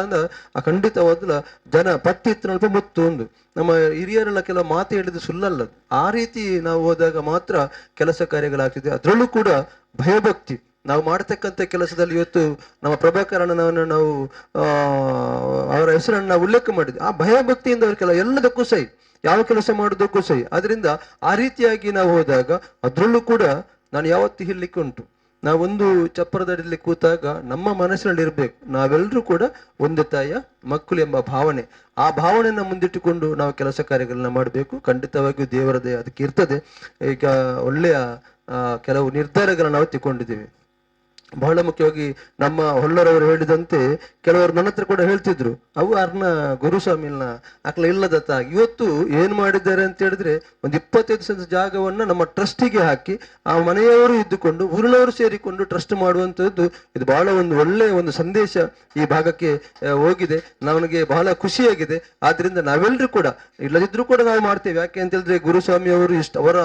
ಆ ಖಂಡಿತವಾದ ಜನ ಪತ್ತಿತ್ತು ಮುತ್ತು ಒಂದು ನಮ್ಮ ಹಿರಿಯರೆಲ್ಲ ಕೆಲವು ಮಾತು ಹೇಳಿದ್ದು ಸುಳ್ಳಲ್ಲ. ಆ ರೀತಿ ನಾವು ಹೋದಾಗ ಮಾತ್ರ ಕೆಲಸ ಕಾರ್ಯಗಳಾಗ್ತಿದೆ. ಅದರಲ್ಲೂ ಕೂಡ ಭಯಭಕ್ತಿ ನಾವು ಮಾಡತಕ್ಕಂಥ ಕೆಲಸದಲ್ಲಿ. ಇವತ್ತು ನಮ್ಮ ಪ್ರಭಾಕರಣ್ಣನವನ್ನು ನಾವು ಅವರ ಹೆಸರನ್ನು ನಾವು ಉಲ್ಲೇಖ ಮಾಡಿದ್ವಿ. ಆ ಭಯಭಕ್ತಿಯಿಂದ ಅವ್ರ ಎಲ್ಲದಕ್ಕೂ ಸಹಿ, ಯಾವ ಕೆಲಸ ಮಾಡೋದಕ್ಕೂ ಸಹಿ. ಅದರಿಂದ ಆ ರೀತಿಯಾಗಿ ನಾವು ಹೋದಾಗ ಅದರಲ್ಲೂ ಕೂಡ ನಾನು ಯಾವತ್ತು ಹೇಳಲಿಕ್ಕೆ ಉಂಟು, ನಾವೊಂದು ಚಪ್ಪರದಡಿಯಲ್ಲಿ ಕೂತಾಗ ನಮ್ಮ ಮನಸ್ಸಿನಲ್ಲಿ ಇರಬೇಕು, ನಾವೆಲ್ಲರೂ ಕೂಡ ಒಂದು ತಾಯಿಯ ಮಕ್ಕಳು ಎಂಬ ಭಾವನೆ. ಆ ಭಾವನೆಯನ್ನು ಮುಂದಿಟ್ಟುಕೊಂಡು ನಾವು ಕೆಲಸ ಕಾರ್ಯಗಳನ್ನ ಮಾಡಬೇಕು. ಖಂಡಿತವಾಗಿಯೂ ದೇವರದೇ ಅದಕ್ಕೆ ಇರ್ತದೆ. ಈಗ ಒಳ್ಳೆಯ ಕೆಲವು ನಿರ್ಧಾರಗಳನ್ನ ನಾವು ತಗೊಂಡಿದ್ದೀವಿ. ಬಹಳ ಮುಖ್ಯವಾಗಿ ನಮ್ಮ ಹೊಳ್ಳರವರು ಹೇಳಿದಂತೆ ಕೆಲವರು ನನ್ನ ಹತ್ರ ಕೂಡ ಹೇಳ್ತಿದ್ರು, ಅವು ಅರ್ನ ಗುರುಸ್ವಾಮಿನ ಅಕ್ಲ ಇಲ್ಲದತ್ತ. ಇವತ್ತು ಏನ್ ಮಾಡಿದ್ದಾರೆ ಅಂತ ಹೇಳಿದ್ರೆ, ಒಂದು 25 ಸೆಂಟ್ ಜಾಗವನ್ನ ನಮ್ಮ ಟ್ರಸ್ಟಿಗೆ ಹಾಕಿ ಆ ಮನೆಯವರು ಇದ್ದುಕೊಂಡು ಊರಿನವರು ಸೇರಿಕೊಂಡು ಟ್ರಸ್ಟ್ ಮಾಡುವಂತದ್ದು, ಇದು ಬಹಳ ಒಂದು ಒಳ್ಳೆಯ ಒಂದು ಸಂದೇಶ ಈ ಭಾಗಕ್ಕೆ ಹೋಗಿದೆ. ನನಗೆ ಬಹಳ ಖುಷಿಯಾಗಿದೆ. ಆದ್ರಿಂದ ನಾವೆಲ್ಲರೂ ಕೂಡ, ಇಲ್ಲದಿದ್ರು ಕೂಡ ನಾವು ಮಾಡ್ತೇವೆ. ಯಾಕೆ ಅಂತ ಹೇಳಿದ್ರೆ ಗುರುಸ್ವಾಮಿ ಅವರು ಅವರ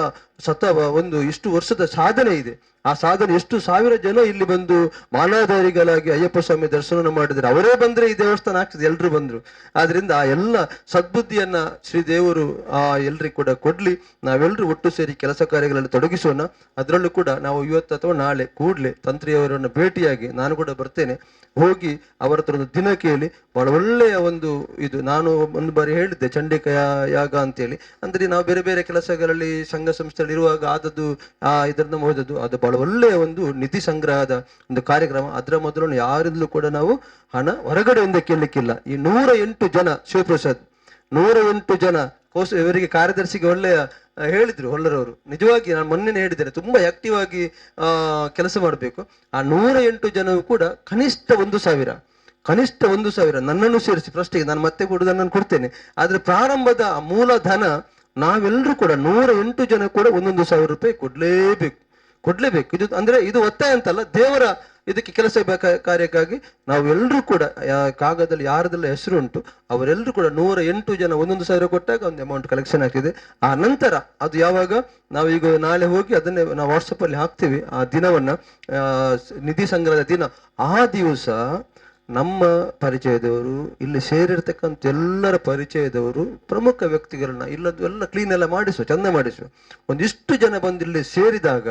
ಇಷ್ಟು ವರ್ಷದ ಸಾಧನೆ ಇದೆ. ಆ ಸಾಧನೆ ಎಷ್ಟು ಸಾವಿರ ಜನ ಇಲ್ಲಿ ಬಂದು ಮಾಲಾಧಾರಿಗಳಾಗಿ ಅಯ್ಯಪ್ಪ ಸ್ವಾಮಿ ದರ್ಶನ ಮಾಡಿದ್ರೆ, ಅವರೇ ಬಂದ್ರೆ ಈ ದೇವಸ್ಥಾನ ಆಗ್ತದೆ, ಎಲ್ರು ಬಂದ್ರು. ಆದ್ರಿಂದ ಆ ಎಲ್ಲ ಸದ್ಬುದ್ಧಿಯನ್ನ ಶ್ರೀ ದೇವರು ಎಲ್ರಿಗೂ ಕೂಡ ಕೊಡ್ಲಿ. ನಾವೆಲ್ಲರೂ ಒಟ್ಟು ಸೇರಿ ಕೆಲಸ ಕಾರ್ಯಗಳಲ್ಲಿ ತೊಡಗಿಸೋಣ. ಅದರಲ್ಲೂ ಕೂಡ ನಾವು ಇವತ್ತು ಅಥವಾ ನಾಳೆ ಕೂಡ್ಲೆ ತಂತ್ರಿಯವರನ್ನು ಭೇಟಿಯಾಗಿ ನಾನು ಕೂಡ ಬರ್ತೇನೆ. ಹೋಗಿ ಅವರ ಹತ್ರ ಒಂದು ದಿನ ಕೇಳಿ, ಬಹಳ ಒಳ್ಳೆಯ ಒಂದು ಇದು, ನಾನು ಒಂದು ಬಾರಿ ಹೇಳಿದ್ದೆ ಚಂಡಿಕ ಯಾಗ ಅಂತೇಳಿ. ಅಂದ್ರೆ ನಾವು ಬೇರೆ ಬೇರೆ ಕೆಲಸಗಳಲ್ಲಿ ಸಂಘ ಸಂಸ್ಥೆಯಲ್ಲಿ ಇರುವಾಗ ಆದದ್ದು ಇದರಿಂದ ಹೋದದ್ದು, ಅದು ಬಹಳ ಒಳ್ಳೆಯ ಒಂದು ನಿಧಿ ಸಂಗ್ರಹದ ಒಂದು ಕಾರ್ಯಕ್ರಮ. ಅದರ ಮೊದಲು ಯಾರಿಂದಲೂ ಕೂಡ ನಾವು ಹಣ ಹೊರಗಡೆಯಿಂದ ಕೇಳಲಿಕ್ಕಿಲ್ಲ. ಈ 108 ಜನ ಶಿವಪ್ರಸಾದ್ 108 ಜನ ಇವರಿಗೆ ಕಾರ್ಯದರ್ಶಿಗೆ ಒಳ್ಳೆಯ ಹೇಳಿದ್ರು ಹೊಳ್ಳರವರು. ನಿಜವಾಗಿ ನಾನು ಮೊನ್ನೆ ಹೇಳಿದ್ದೇನೆ, ತುಂಬಾ ಆಕ್ಟಿವ್ ಆಗಿ ಕೆಲಸ ಮಾಡಬೇಕು. ಆ 108 ಜನವು ಕೂಡ ಕನಿಷ್ಠ 1,000 ನನ್ನನ್ನು ಸೇರಿಸಿ ಫಸ್ಟಿಗೆ ನಾನು ಮತ್ತೆ ಕೊಡುವುದನ್ನು ಕೊಡ್ತೇನೆ. ಆದ್ರೆ ಪ್ರಾರಂಭದ ಮೂಲ ಧನ ನಾವೆಲ್ಲರೂ ಕೂಡ 108 ಜನ ಕೂಡ 1,000 ರೂಪಾಯಿ ಕೊಡ್ಲೇಬೇಕು. ಇದು ಅಂದ್ರೆ ಇದು ಒತ್ತಾಯ ಅಂತಲ್ಲ, ದೇವರ ಇದಕ್ಕೆ ಕೆಲಸ ಕಾರ್ಯಕ್ಕಾಗಿ ನಾವೆಲ್ಲರೂ ಕೂಡ ಕಾಗದಲ್ಲಿ ಯಾರದೆಲ್ಲ ಹೆಸರು ಉಂಟು ಅವರೆಲ್ಲರೂ ಕೂಡ 108 ಜನ 1,000 ಕೊಟ್ಟಾಗ ಒಂದು ಅಮೌಂಟ್ ಕಲೆಕ್ಷನ್ ಆಗ್ತಿದೆ. ಆ ನಂತರ ಅದು ಯಾವಾಗ ನಾವೀಗ ನಾಳೆ ಹೋಗಿ ಅದನ್ನೇ ನಾವು ವಾಟ್ಸಪ್ ಅಲ್ಲಿ ಹಾಕ್ತೀವಿ. ಆ ದಿನವನ್ನ ನಿಧಿ ಸಂಗ್ರಹದ ದಿನ, ಆ ದಿವಸ ನಮ್ಮ ಪರಿಚಯದವರು, ಇಲ್ಲಿ ಸೇರಿರ್ತಕ್ಕಂಥ ಎಲ್ಲರ ಪರಿಚಯದವರು, ಪ್ರಮುಖ ವ್ಯಕ್ತಿಗಳನ್ನ ಇಲ್ಲದ್ದು ಎಲ್ಲ ಕ್ಲೀನ್ ಎಲ್ಲ ಮಾಡಿಸುವ, ಚಂದ ಮಾಡಿಸುವ. ಒಂದಿಷ್ಟು ಜನ ಬಂದು ಇಲ್ಲಿ ಸೇರಿದಾಗ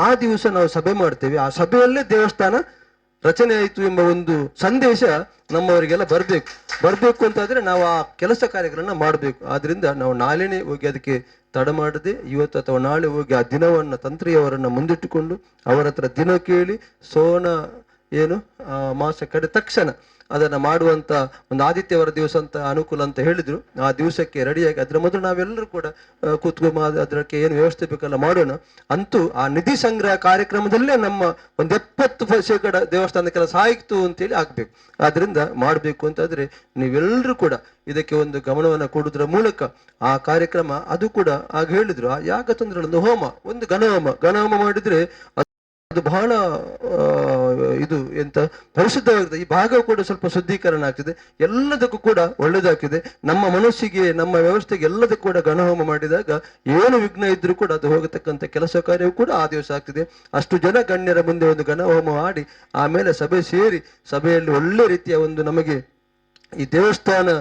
ಆ ದಿವಸ ನಾವು ಸಭೆ ಮಾಡ್ತೇವೆ. ಆ ಸಭೆಯಲ್ಲೇ ದೇವಸ್ಥಾನ ರಚನೆ ಆಯಿತು ಎಂಬ ಒಂದು ಸಂದೇಶ ನಮ್ಮವರಿಗೆಲ್ಲ ಬರ್ಬೇಕು ಅಂತಾದ್ರೆ ನಾವು ಆ ಕೆಲಸ ಕಾರ್ಯಗಳನ್ನ ಮಾಡಬೇಕು. ಆದ್ರಿಂದ ನಾವು ನಾಳೆನೇ ಹೋಗಿ ಅದಕ್ಕೆ ತಡ ಮಾಡದೆ ಇವತ್ತು ಅಥವಾ ನಾಳೆ ಹೋಗಿ ಆ ದಿನವನ್ನ ತಂತ್ರಿಯವರನ್ನ ಮುಂದಿಟ್ಟುಕೊಂಡು ಅವರ ಹತ್ರ ದಿನ ಕೇಳಿ, ಸೋನ ಏನು ಮಾಸ ಕಳೆದ ತಕ್ಷಣ ಅದನ್ನು ಮಾಡುವಂಥ ಒಂದು ಆದಿತ್ಯವಾರ ದಿವಸ ಅಂತ ಅನುಕೂಲ ಅಂತ ಹೇಳಿದ್ರು. ಆ ದಿವಸಕ್ಕೆ ರೆಡಿಯಾಗಿ ಅದರ ಮೊದಲು ನಾವೆಲ್ಲರೂ ಕೂಡ ಕೂತ್ಕೊಂಡು ಅದಕ್ಕೆ ಏನು ವ್ಯವಸ್ಥೆ ಬೇಕಲ್ಲ ಮಾಡೋಣ. ಅಂತೂ ಆ ನಿಧಿ ಸಂಗ್ರಹ ಕಾರ್ಯಕ್ರಮದಲ್ಲೇ ನಮ್ಮ ಒಂದು 70% ದೇವಸ್ಥಾನದ ಕೆಲಸ ಆಯಿತು ಅಂತೇಳಿ ಆಗ್ಬೇಕು. ಆದ್ರಿಂದ ಮಾಡಬೇಕು ಅಂತಾದ್ರೆ ನೀವೆಲ್ಲರೂ ಕೂಡ ಇದಕ್ಕೆ ಒಂದು ಗಮನವನ್ನು ಕೊಡುವುದರ ಮೂಲಕ ಆ ಕಾರ್ಯಕ್ರಮ ಅದು ಕೂಡ ಆಗ ಹೇಳಿದ್ರು, ಆ ಯಾಗ ತೊಂದರೆ ಒಂದು ಹೋಮ, ಒಂದು ಘನಹೋಮ ಮಾಡಿದ್ರೆ ಅದು ಬಹಳ ಇದು ಎಂತ ಪರಿಶುದ್ಧವಾಗಿದೆ. ಈ ಭಾಗ ಕೂಡ ಸ್ವಲ್ಪ ಶುದ್ಧೀಕರಣ ಆಗ್ತದೆ, ಎಲ್ಲದಕ್ಕೂ ಕೂಡ ಒಳ್ಳೇದಾಗ್ತದೆ. ನಮ್ಮ ಮನಸ್ಸಿಗೆ, ನಮ್ಮ ವ್ಯವಸ್ಥೆಗೆ ಎಲ್ಲದಕ್ಕೂ ಕೂಡ ಘನಹೋಮ ಮಾಡಿದಾಗ ಏನು ವಿಘ್ನ ಇದ್ರೂ ಕೂಡ ಅದು ಹೋಗತಕ್ಕಂಥ ಕೆಲಸ ಕಾರ್ಯವೂ ಕೂಡ ಆ ದಿವಸ ಆಗ್ತದೆ. ಅಷ್ಟು ಜನ ಗಣ್ಯರ ಮುಂದೆ ಒಂದು ಘನಹೋಮ ಮಾಡಿ ಆಮೇಲೆ ಸಭೆ ಸೇರಿ ಸಭೆಯಲ್ಲಿ ಒಳ್ಳೆ ರೀತಿಯ ಒಂದು ನಮಗೆ ಈ ದೇವಸ್ಥಾನ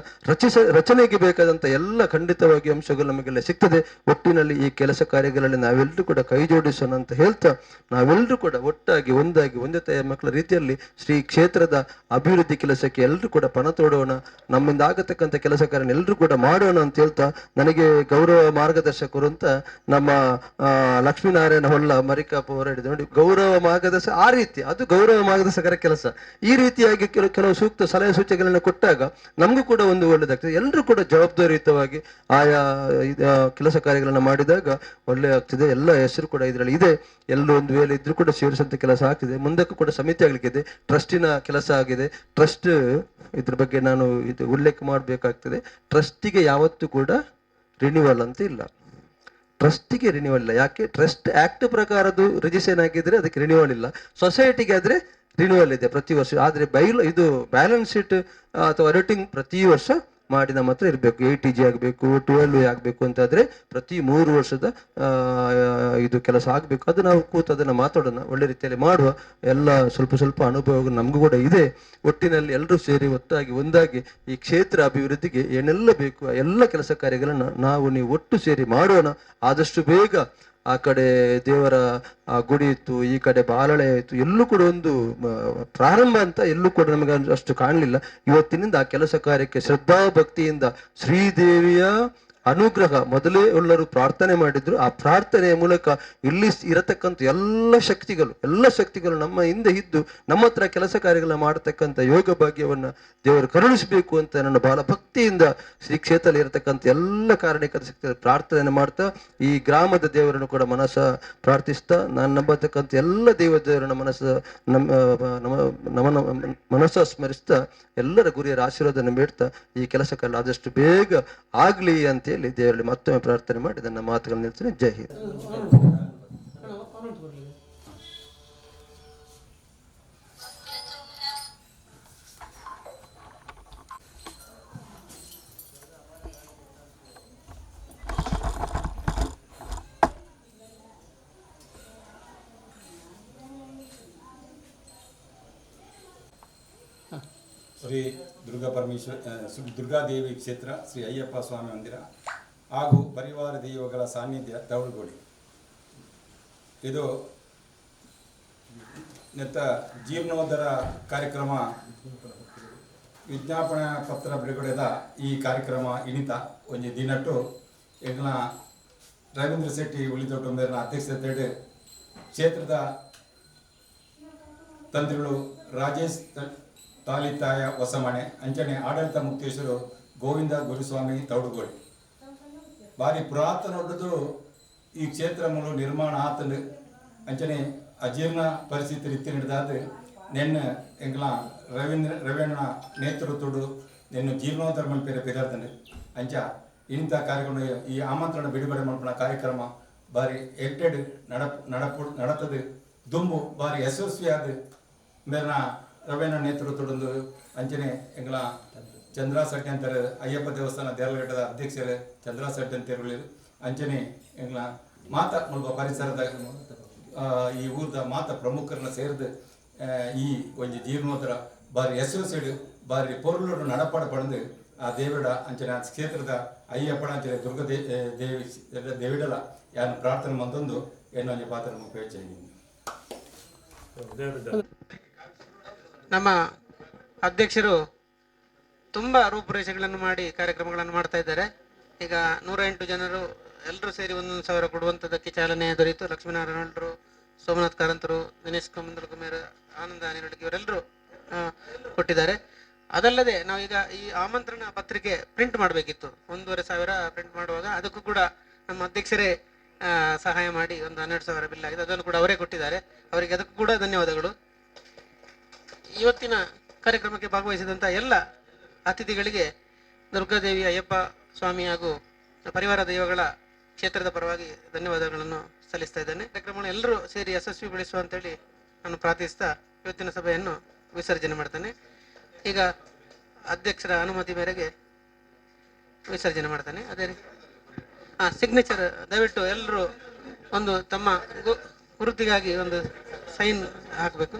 ರಚನೆಗೆ ಬೇಕಾದಂಥ ಎಲ್ಲ ಖಂಡಿತವಾಗಿ ಅಂಶಗಳು ನಮಗೆಲ್ಲ ಸಿಗ್ತದೆ. ಒಟ್ಟಿನಲ್ಲಿ ಈ ಕೆಲಸ ಕಾರ್ಯಗಳಲ್ಲಿ ನಾವೆಲ್ಲರೂ ಕೂಡ ಕೈ ಜೋಡಿಸೋಣ ಅಂತ ಹೇಳ್ತಾ, ನಾವೆಲ್ಲರೂ ಕೂಡ ಒಟ್ಟಾಗಿ ಒಂದೇ ತಾಯಿಯ ಮಕ್ಕಳ ರೀತಿಯಲ್ಲಿ ಶ್ರೀ ಕ್ಷೇತ್ರದ ಅಭಿವೃದ್ಧಿ ಕೆಲಸಕ್ಕೆ ಎಲ್ಲರೂ ಕೂಡ ಪಣ ತೋಡೋಣ, ನಮ್ಮಿಂದ ಆಗತಕ್ಕಂಥ ಕೆಲಸ ಕಾರ್ಯ ಎಲ್ಲರೂ ಕೂಡ ಮಾಡೋಣ ಅಂತ ಹೇಳ್ತಾ, ನನಗೆ ಗೌರವ ಮಾರ್ಗದರ್ಶಕರು ಅಂತ ನಮ್ಮ ಲಕ್ಷ್ಮೀನಾರಾಯಣ ಹೊಳ್ಳ ಮರಿಕಾಪ ಹೊರಡಿದೆ ನೋಡಿ. ಗೌರವ ಮಾರ್ಗದರ್ಶಕ ಆ ರೀತಿ, ಅದು ಗೌರವ ಮಾರ್ಗದರ್ಶಕರ ಕೆಲಸ. ಈ ರೀತಿಯಾಗಿ ಕೆಲವು ಸೂಕ್ತ ಸಲಹೆ ಸೂಚನೆಗಳನ್ನು ಕೊಟ್ಟಾಗ ನಮಗೂ ಕೂಡ ಒಂದು ಒಳ್ಳೆದಾಗ್ತದೆ. ಎಲ್ಲರೂ ಕೂಡ ಜವಾಬ್ದಾರಿಯುತವಾಗಿ ಆಯಾ ಕೆಲಸ ಕಾರ್ಯಗಳನ್ನ ಮಾಡಿದಾಗ ಒಳ್ಳೆ ಆಗ್ತದೆ. ಎಲ್ಲ ಹೆಸರು ಕೂಡ ಇದರಲ್ಲಿ ಇದೆ. ಎಲ್ಲರೂ ಒಂದು ವೇಳೆ ಇದ್ರೂ ಕೂಡ ಸೇರಿಸಂತ ಕೆಲಸ ಆಗ್ತಿದೆ. ಮುಂದಕ್ಕೂ ಕೂಡ ಸಮಿತಿ ಆಗ್ಲಿಕ್ಕಿದೆ, ಟ್ರಸ್ಟಿನ ಕೆಲಸ ಆಗಿದೆ. ಟ್ರಸ್ಟ್ ಇದ್ರ ಬಗ್ಗೆ ನಾನು ಇದು ಉಲ್ಲೇಖ ಮಾಡಬೇಕಾಗ್ತದೆ. ಟ್ರಸ್ಟಿಗೆ ಯಾವತ್ತೂ ಕೂಡ ರಿನ್ಯೂವಲ್ ಅಂತ ಇಲ್ಲ. ಟ್ರಸ್ಟಿಗೆ ರಿನ್ಯೂವಲ್ ಇಲ್ಲ. ಯಾಕೆ? ಟ್ರಸ್ಟ್ ಆಕ್ಟ್ ಪ್ರಕಾರದ್ದು ರಿಜಿಸ್ಟ್ರೇಷನ್ ಆಗಿದ್ರೆ ಅದಕ್ಕೆ ರಿನ್ಯೂವಲ್ ಇಲ್ಲ. ಸೊಸೈಟಿಗೆ ಆದ್ರೆ ರಿನ್ಯೂವಲ್ ಇದೆ ಪ್ರತಿ ವರ್ಷ. ಆದರೆ ಇದು ಬ್ಯಾಲೆನ್ಸ್ ಶೀಟ್ ಅಥವಾ ಆಡಿಟಿಂಗ್ ಪ್ರತಿ ವರ್ಷ ಮಾಡಿ ನಮ್ಮ ಹತ್ರ ಇರಬೇಕು. 8G ಆಗಬೇಕು, 12A ಆಗಬೇಕು ಅಂತಾದ್ರೆ ಪ್ರತಿ 3 ವರ್ಷದ ಇದು ಕೆಲಸ ಆಗಬೇಕು. ಅದು ನಾವು ಕೂತು ಅದನ್ನು ಮಾತಾಡೋಣ, ಒಳ್ಳೆ ರೀತಿಯಲ್ಲಿ ಮಾಡುವ. ಎಲ್ಲ ಸ್ವಲ್ಪ ಅನುಭವ ನಮಗೂ ಕೂಡ ಇದೆ. ಒಟ್ಟಿನಲ್ಲಿ ಎಲ್ಲರೂ ಸೇರಿ ಒಟ್ಟಾಗಿ ಒಂದಾಗಿ ಈ ಕ್ಷೇತ್ರ ಅಭಿವೃದ್ಧಿಗೆ ಏನೆಲ್ಲ ಬೇಕು ಎಲ್ಲ ಕೆಲಸ ಕಾರ್ಯಗಳನ್ನು ನೀವು ಒಟ್ಟು ಸೇರಿ ಮಾಡೋಣ. ಆದಷ್ಟು ಬೇಗ ಆ ಕಡೆ ದೇವರ ಗುಡಿ ಇತ್ತು, ಈ ಕಡೆ ಬಾಲಳೆ ಇತ್ತು, ಎಲ್ಲೂ ಕೂಡ ಒಂದು ಪ್ರಾರಂಭ ಅಂತ ಎಲ್ಲೂ ಕೂಡ ನಮಗೆ ಅಷ್ಟು ಕಾಣಲಿಲ್ಲ. ಇವತ್ತಿನಿಂದ ಆ ಕೆಲಸ ಕಾರ್ಯಕ್ಕೆ ಶ್ರದ್ಧಾ ಭಕ್ತಿಯಿಂದ ಶ್ರೀದೇವಿಯ ಅನುಗ್ರಹ ಮೊದಲೇ ಎಲ್ಲರೂ ಪ್ರಾರ್ಥನೆ ಮಾಡಿದ್ರು. ಆ ಪ್ರಾರ್ಥನೆಯ ಮೂಲಕ ಇಲ್ಲಿ ಇರತಕ್ಕಂಥ ಎಲ್ಲ ಶಕ್ತಿಗಳು ನಮ್ಮ ಹಿಂದೆ ಇದ್ದು ನಮ್ಮ ಹತ್ರ ಕೆಲಸ ಕಾರ್ಯಗಳನ್ನ ಮಾಡತಕ್ಕಂಥ ಯೋಗ ಭಾಗ್ಯವನ್ನ ದೇವರು ಕರುಣಿಸಬೇಕು ಅಂತ ನನ್ನ ಬಹಳ ಭಕ್ತಿಯಿಂದ ಶ್ರೀ ಕ್ಷೇತ್ರದಲ್ಲಿ ಇರತಕ್ಕಂಥ ಎಲ್ಲ ಕಾರಣಿಕರ ಶಕ್ತಿ ಪ್ರಾರ್ಥನೆ ಮಾಡ್ತಾ, ಈ ಗ್ರಾಮದ ದೇವರನ್ನು ಕೂಡ ಪ್ರಾರ್ಥಿಸ್ತಾ, ನಾನು ನಂಬತಕ್ಕಂಥ ಎಲ್ಲ ದೇವರನ್ನ ಮನಸ್ಸ ಸ್ಮರಿಸ್ತಾ, ಎಲ್ಲರ ಗುರಿಯರ ಆಶೀರ್ವಾದನ ಬೇಡ್ತಾ ಈ ಕೆಲಸ ಕಾರ್ಯ ಆದಷ್ಟು ಬೇಗ ಆಗ್ಲಿ ಅಂತ ಹೇಳಿ ದೇವರಲ್ಲಿ ಮತ್ತೊಮ್ಮೆ ಪ್ರಾರ್ಥನೆ ಮಾಡಿ ನನ್ನ ಮಾತುಗಳನ್ನು ನಿಲ್ತೀನಿ. ಜೈ ಹಿಂದ್. ಶ್ರೀ ದುರ್ಗಾದೇವಿ ಕ್ಷೇತ್ರ, ಶ್ರೀ ಅಯ್ಯಪ್ಪ ಸ್ವಾಮಿ ಮಂದಿರ ಹಾಗೂ ಪರಿವಾರ ದೈವಗಳ ಸಾನ್ನಿಧ್ಯ ತವಳುಗೋಡಿ. ಇದು ಜೀರ್ಣೋದ್ಧಾರ ಕಾರ್ಯಕ್ರಮ ವಿಜ್ಞಾಪನಾ ಪತ್ರ ಬಿಡುಗಡೆದ ಈ ಕಾರ್ಯಕ್ರಮ ಇನಿತ ಒಂಜಿ ದಿನಟ್ಟು ಎಂಗ್ಲ ರವೀಂದ್ರ ಶೆಟ್ಟಿ ಉಳಿದೊಟ್ಟೊಂದರ ಅಧ್ಯಕ್ಷತೆ ಕ್ಷೇತ್ರದ ತಂತ್ರಿಗಳು ರಾಜೇಶ್ ತಾಲಿತಾಯ ಹೊಸಮನೆ ಅಂಚನೆ ಆಡಳಿತ ಮುಕ್ತೇಶ್ವರು ಗೋವಿಂದ ಗುರುಸ್ವಾಮಿ ತೌಡುಗೋಡಿ. ಬಾರಿ ಪುರಾತನ ಹೊಡೆದು ಈ ಕ್ಷೇತ್ರ ಮೂಲ ನಿರ್ಮಾಣ ಆತಂದು ಅಂಚನೆ ಅಜೀರ್ಣ ಪರಿಸ್ಥಿತಿ ರೀತಿ ನಡೆದಾದ ನೆನ್ನೆ ಎಂಗ್ಲ ರವೀಣ ನೇತೃತ್ವಡು ನೆನ್ನು ಜೀರ್ಣೋದ್ಧಾರ ಮಲ್ಪೇರೆ ಪೆದಾರ್ತಂಡು ಅಂಚ ಇಂಥ ಕಾರ್ಯಕ್ರಮ ಈ ಆಮಂತ್ರಣ ಬಿಡುಗಡೆ ಮಲ್ಪನ ಕಾರ್ಯಕ್ರಮ ಬಾರಿ ಎಕ್ಟೆಡ್ ನಡತದು ದುಂಬು ಬಾರಿ ಯಶಸ್ವಿಯಾದ ಮೇಲಿನ ರವೀಣ ನೇತೃತ್ವದೊಂದು ಅಂಚನೆ ಎಂಗ್ಲ ಚಂದ್ರಾಸಟ್ಟಿ ಅಂತಾರೆ ಅಯ್ಯಪ್ಪ ದೇವಸ್ಥಾನ ದೇವಲಘಟ್ಟದ ಅಧ್ಯಕ್ಷರು ಚಂದ್ರಾಸಟ್ಟಿ ಅಂತ ಹೇಳಿದ್ರು. ಅಂಚನೆ ಎಂಗ್ಲ ಮಾತ ಮುಲ್ಪ ಪರಿಸರದ ಈ ಊರದ ಮಾತ ಪ್ರಮುಖರನ್ನ ಸೇರಿದ ಈ ಒಂದು ಜೀರ್ಣೋದ್ಧಾರ ಬಾರಿ ಯಶಸ್ವಿ ಬಾರಿ ಪೊರ್ಲೋಡು ನಡಪಾಡ ಪಡೆದು ಆ ದೇವಿಡ ಅಂಚನೆ ಕ್ಷೇತ್ರದ ಅಯ್ಯಪ್ಪನ ಅಂಚನೆ ದುರ್ಗ ದೇವಿಡಲ ಯಾರು ಪ್ರಾರ್ಥನೆ ಮಂದೊಂದು ಏನೊಂದು ಪಾತ್ರ ಮುಖ್ಯ. ನಮ್ಮ ಅಧ್ಯಕ್ಷರು ತುಂಬ ರೂಪುರೇಷೆಗಳನ್ನು ಮಾಡಿ ಕಾರ್ಯಕ್ರಮಗಳನ್ನು ಮಾಡ್ತಾ ಇದ್ದಾರೆ. ಈಗ 108 ಜನರು ಎಲ್ಲರೂ ಸೇರಿ 1,000 ಕೊಡುವಂಥದ್ದಕ್ಕೆ ಚಾಲನೆ ದೊರೆಯಿತು. ಲಕ್ಷ್ಮೀನಾರಾಯಣರು ಸೋಮನಾಥ್ ಕಾರಂತರು, ದಿನೇಶ್ ಕುಮೇರ, ಆನಂದ ಅನಿರುಡಿಗೆ ಇವರೆಲ್ಲರೂ ಕೊಟ್ಟಿದ್ದಾರೆ. ಅದಲ್ಲದೆ ನಾವೀಗ ಈ ಆಮಂತ್ರಣ ಪತ್ರಿಕೆ ಪ್ರಿಂಟ್ ಮಾಡಬೇಕಿತ್ತು, 1,500 ಪ್ರಿಂಟ್ ಮಾಡುವಾಗ ಅದಕ್ಕೂ ಕೂಡ ನಮ್ಮ ಅಧ್ಯಕ್ಷರೇ ಸಹಾಯ ಮಾಡಿ ಒಂದು 12,000 ಬಿಲ್ ಆಗಿದೆ, ಅದನ್ನು ಕೂಡ ಅವರೇ ಕೊಟ್ಟಿದ್ದಾರೆ. ಅವರಿಗೆ ಅದಕ್ಕೂ ಕೂಡ ಧನ್ಯವಾದಗಳು. ಇವತ್ತಿನ ಕಾರ್ಯಕ್ರಮಕ್ಕೆ ಭಾಗವಹಿಸಿದಂಥ ಎಲ್ಲ ಅತಿಥಿಗಳಿಗೆ ದುರ್ಗಾದೇವಿ, ಅಯ್ಯಪ್ಪ ಸ್ವಾಮಿ ಹಾಗೂ ಪರಿವಾರ ದೈವಗಳ ಕ್ಷೇತ್ರದ ಪರವಾಗಿ ಧನ್ಯವಾದಗಳನ್ನು ಸಲ್ಲಿಸ್ತಾ ಇದ್ದೇನೆ. ಕಾರ್ಯಕ್ರಮವನ್ನು ಎಲ್ಲರೂ ಸೇರಿ ಯಶಸ್ವಿಗೊಳಿಸುವ ಅಂತೇಳಿ ನಾನು ಪ್ರಾರ್ಥಿಸ್ತಾ ಇವತ್ತಿನ ಸಭೆಯನ್ನು ವಿಸರ್ಜನೆ ಮಾಡ್ತೇನೆ. ಈಗ ಅಧ್ಯಕ್ಷರ ಅನುಮತಿ ಮೇರೆಗೆ ವಿಸರ್ಜನೆ ಮಾಡ್ತಾನೆ. ಅದೇ ಸಿಗ್ನೇಚರ್ ದಯವಿಟ್ಟು ಎಲ್ಲರೂ ಒಂದು ತಮ್ಮ ಗುರುತಿಗಾಗಿ ಒಂದು ಸೈನ್ ಹಾಕಬೇಕು.